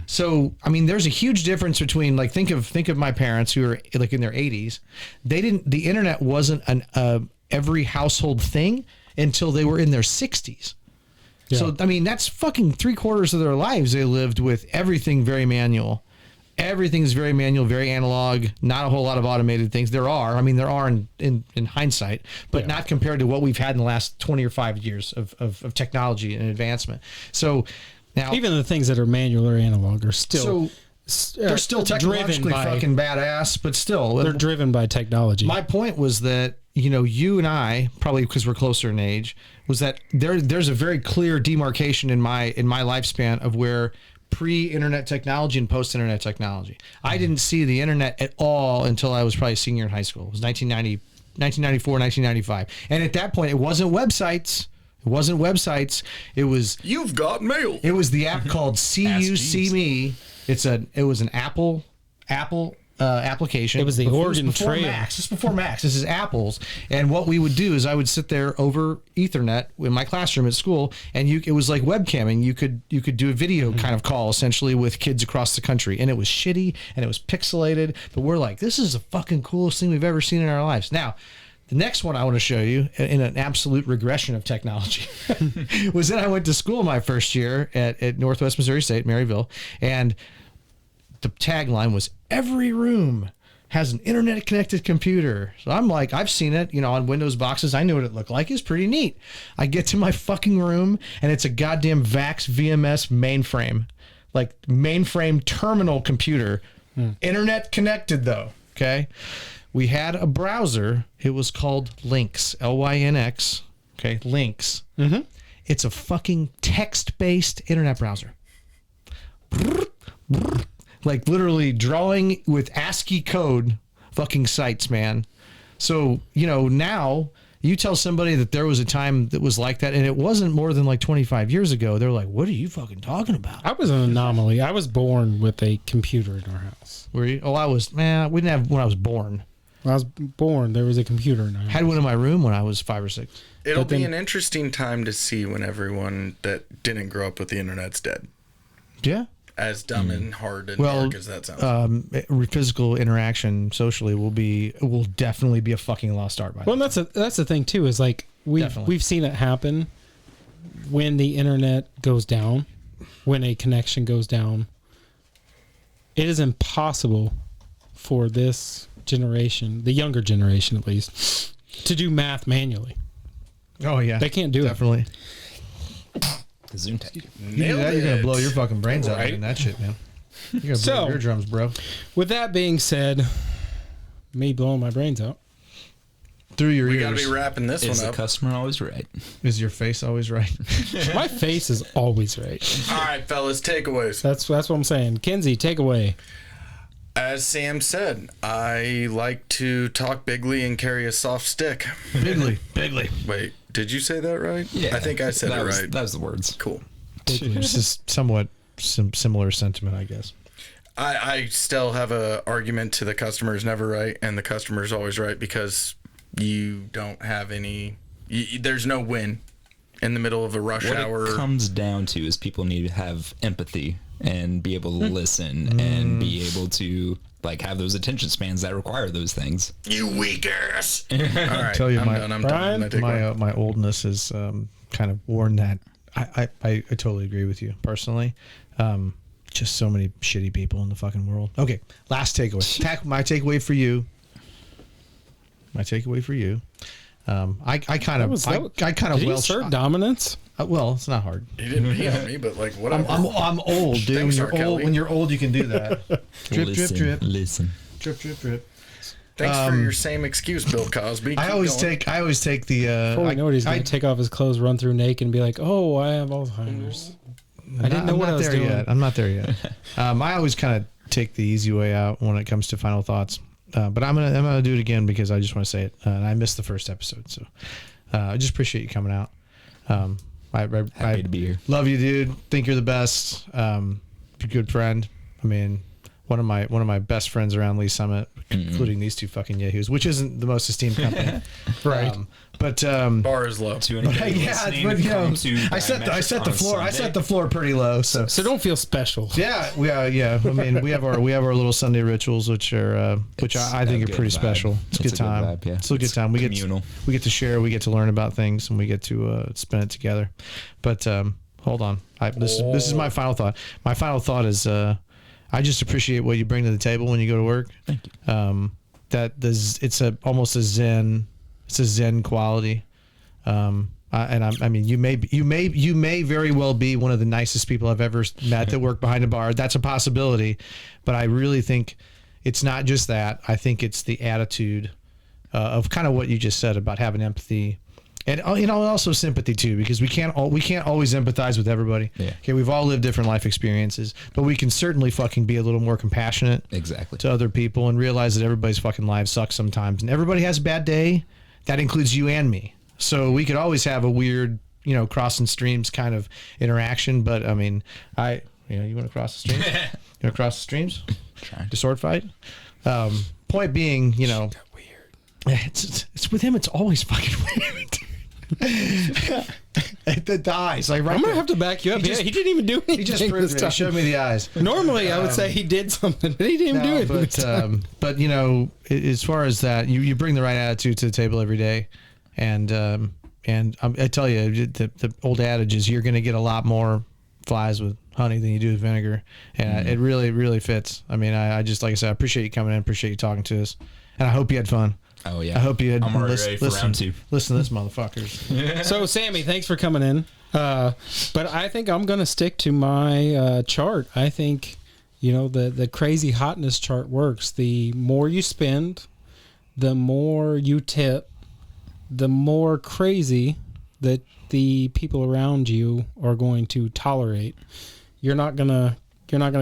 So I mean, there's a huge difference between like think of my parents who are like in their 80s. The internet wasn't an every household thing until they were in their 60s. Yeah. So I mean, that's fucking 3/4 of their lives they lived with everything very manual. Everything's very manual, very analog, not a whole lot of automated things. There are in hindsight, but not compared to what we've had in the last 20 or 5 years of technology and advancement. So now, Even the things that are manual or analog are still they're still technologically fucking badass, but still. They're driven by technology. My point was that, you and I, probably because we're closer in age, was that there's a very clear demarcation in my lifespan of where pre-internet technology and post-internet technology. I didn't see the internet at all until I was probably a senior in high school. It was 1994, 1995. And at that point, it wasn't websites. It was You've got mail. It was the app called See Ask You See Jeeves. Me. It was an Apple application. It was the Oregon Trail. Max. This is before Max. This is Apple's. And what we would do is I would sit there over Ethernet in my classroom at school, and it was like webcamming. You could do a video kind of call essentially with kids across the country, and it was shitty and it was pixelated. But we're like, this is the fucking coolest thing we've ever seen in our lives. Now, the next one I want to show you, in an absolute regression of technology, was that I went to school my first year at Northwest Missouri State, Maryville, and the tagline was, every room has an internet-connected computer. So I'm like, I've seen it, on Windows boxes. I knew what it looked like. It's pretty neat. I get to my fucking room, and it's a goddamn VAX VMS mainframe. Like, mainframe terminal computer. Internet connected, though, okay? We had a browser. It was called Lynx, Lynx. Okay, Lynx. Mm-hmm. It's a fucking text-based internet browser. Like literally drawing with ASCII code fucking sites, man. So, now you tell somebody that there was a time that was like that, and it wasn't more than like 25 years ago. They're like, what are you fucking talking about? I was an anomaly. I was born with a computer in our house. Were you? Oh, we didn't have when I was born. When I was born, there was a computer in our house. Had one in my room when I was 5 or 6. It'll But then- be an interesting time to see when everyone that didn't grow up with the internet's dead. Yeah. As dumb and hard and Well, dark as that sounds. Physical interaction socially will definitely be a fucking lost art by Well, then. that's the thing too. Is like Definitely. we've seen it happen when the internet goes down, when a connection goes down. It is impossible for this generation, the younger generation at least, to do math manually. Oh yeah, They can't do definitely. it. Gesundheit. You do Nailed that, you're gonna it. blow your fucking brains out Right. doing that shit, man. You're gonna blow So- your eardrums, bro. With that being said, me blowing my brains out. Through your We got to ears. be wrapping this Is one the up. customer always right? Is your face always right? My face is always right. All right, fellas, takeaways. That's what I'm saying. Ken-Zee, take away. As Sam said, I like to talk bigly and carry a soft stick. Bigly. Bigly. Wait, did you say that right? I think I said that it was, right. That was the words. Cool. This is somewhat similar sentiment, I guess. I still have a argument to the customer is never right and the customer is always right because you don't have any. There's no win in the middle of a rush What hour. it comes down to is people need to have empathy and be able to listen and be able to like have those attention spans that require those things. You weak ass. All right, Tell you I'm my- done. I'm Brian, done. My oldness has kind of worn that. I totally agree with you personally. Just so many shitty people in the fucking world. Okay, last takeaway. My takeaway for you. My takeaway for you. I kind of Did he assert dominance? well, it's not hard. He didn't pee on me, but like whatever. I'm old, dude. Thanks, When R. you're old, Kelly. when you're old, you can do that. Drip, drip, drip, Listen. drip, drip, drip. Thanks for your same excuse, Bill Cosby. I Keep always going. take the. Before we know it, he's going I- to take off his clothes, run through naked, and be like, "Oh, I have Alzheimer's." I didn't know I'm what not I was there doing. yet. I'm not there yet. I always kind of take the easy way out when it comes to final thoughts. But I'm gonna do it again because I just want to say it. And I missed the first episode, so I just appreciate you coming out. Happy to be here. Love you, dude. Think you're the best. You're a good friend. I mean, one of my best friends around Lee Summit, including these two fucking yahoos, which isn't the most esteemed company, Right. But Bar is low. To anybody yeah, listening, but you know, come to I set the Biometric floor. on I set Sunday. the floor pretty low. So So don't feel special. yeah. I mean, we have our little Sunday rituals, which are which It's I think a are good pretty vibe. special. It's a good a time. vibe, yeah. It's a good It's time. We communal. get to share. We get to learn about things, and we get to spend it together. But hold on. This is my final thought. My final thought is I just appreciate what you bring to the table when you go to work. Thank you. It's almost a zen. It's a zen quality. I mean, you may very well be one of the nicest people I've ever met that work behind a bar. That's a possibility, but I really think it's not just that. I think it's the attitude of kind of what you just said about having empathy, and also sympathy too, because we can't always empathize with everybody. Yeah. Okay, we've all lived different life experiences, but we can certainly fucking be a little more compassionate Exactly. to other people and realize that everybody's fucking lives suck sometimes, and everybody has a bad day. That includes you and me. So we could always have a weird, crossing streams kind of interaction. But I mean, you want to cross the streams? You want to cross the streams? Trying. To sword fight? Point being, Weird. it's with him. It's always fucking weird. The eyes, like right I'm gonna there. have to back you up. He just- He didn't even do anything He just this proved it. time. He showed me the eyes. Normally, I would say he did something, but he didn't even do it. this time. But as far as that, you bring the right attitude to the table every day, and I tell you, the old adage is you're going to get a lot more flies with honey than you do with vinegar, and it really, really fits. I mean, I just, like I said, I appreciate you coming in, appreciate you talking to us, and I hope you had fun. Oh yeah. I hope you had. I'm already ready for round two. Listen to this, motherfuckers. So, Sammy, thanks for coming in. But I think I'm going to stick to my chart. I think, the crazy hotness chart works. The more you spend, the more you tip, the more crazy that the people around you are going to tolerate. You're not gonna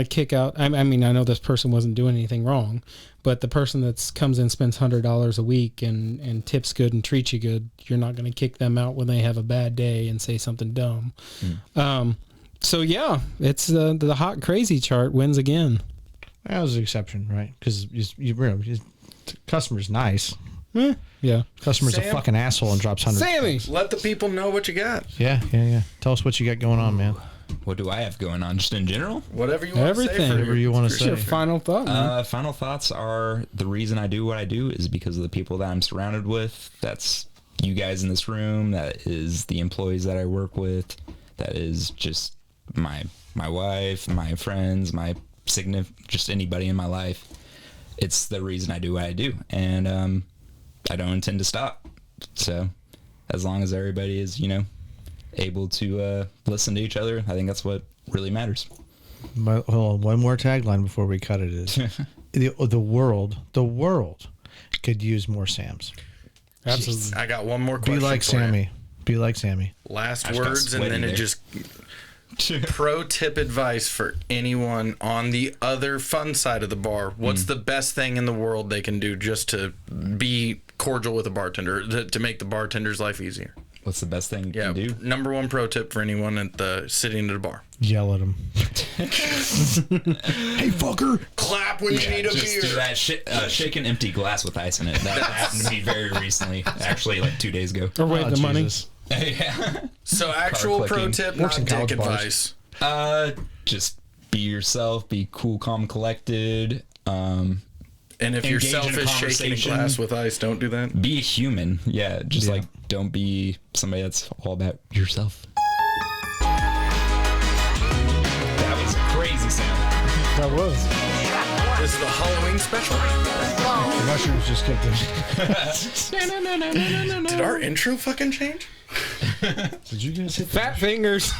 kick out. I mean, I know this person wasn't doing anything wrong, but the person that comes in, spends $100 a week and tips good and treats you good, you're not going to kick them out when they have a bad day and say something dumb. So yeah, it's the hot crazy chart wins again. That was an exception, right? Because customer's nice. Yeah. Customer's a Sam? fucking asshole and drops hundreds. Sammy, Let the people know what you got. Yeah. Tell us what you got going on, man. What do I have going on? Just in general? Whatever you want Everything. to say. Whatever you want to for say. your final thought, man. Final thoughts are the reason I do what I do is because of the people that I'm surrounded with. That's you guys in this room. That is the employees that I work with. That is just my wife, my friends, my just anybody in my life. It's the reason I do what I do, and I don't intend to stop. So as long as everybody is, able to listen to each other. I think that's what really matters. Hold on, one more tagline before we cut it is the world could use more Sams. Absolutely. I got one more question. Be like for you. Sammy. Be like Sammy. Last just got words, and sweaty then it there. just pro tip advice for anyone on the other fun side of the bar. What's the best thing in the world they can do just to be cordial with a bartender, to make the bartender's life easier? What's the best thing you Yeah, can do? number one pro tip for anyone at the sitting at a bar. Yell at him. Hey, fucker. Clap when you need a Just beer. do that shake an empty glass with ice in it. That happened to me very recently, actually like 2 days ago. Or wait, Oh, the money. Jesus. Yeah. So actual pro clicking. tip, Works not in college dick bars. advice. Just be yourself, be cool, calm, collected. And if Engage you're in a selfish, shaking a conversation. glass with ice, don't do that. Be a human. Yeah, just Yeah. like don't be somebody that's all about yourself. That was crazy sound. That was. This is the Halloween special. The mushrooms just kept it. Did our intro fucking change? Did you guys hit Fat fingers.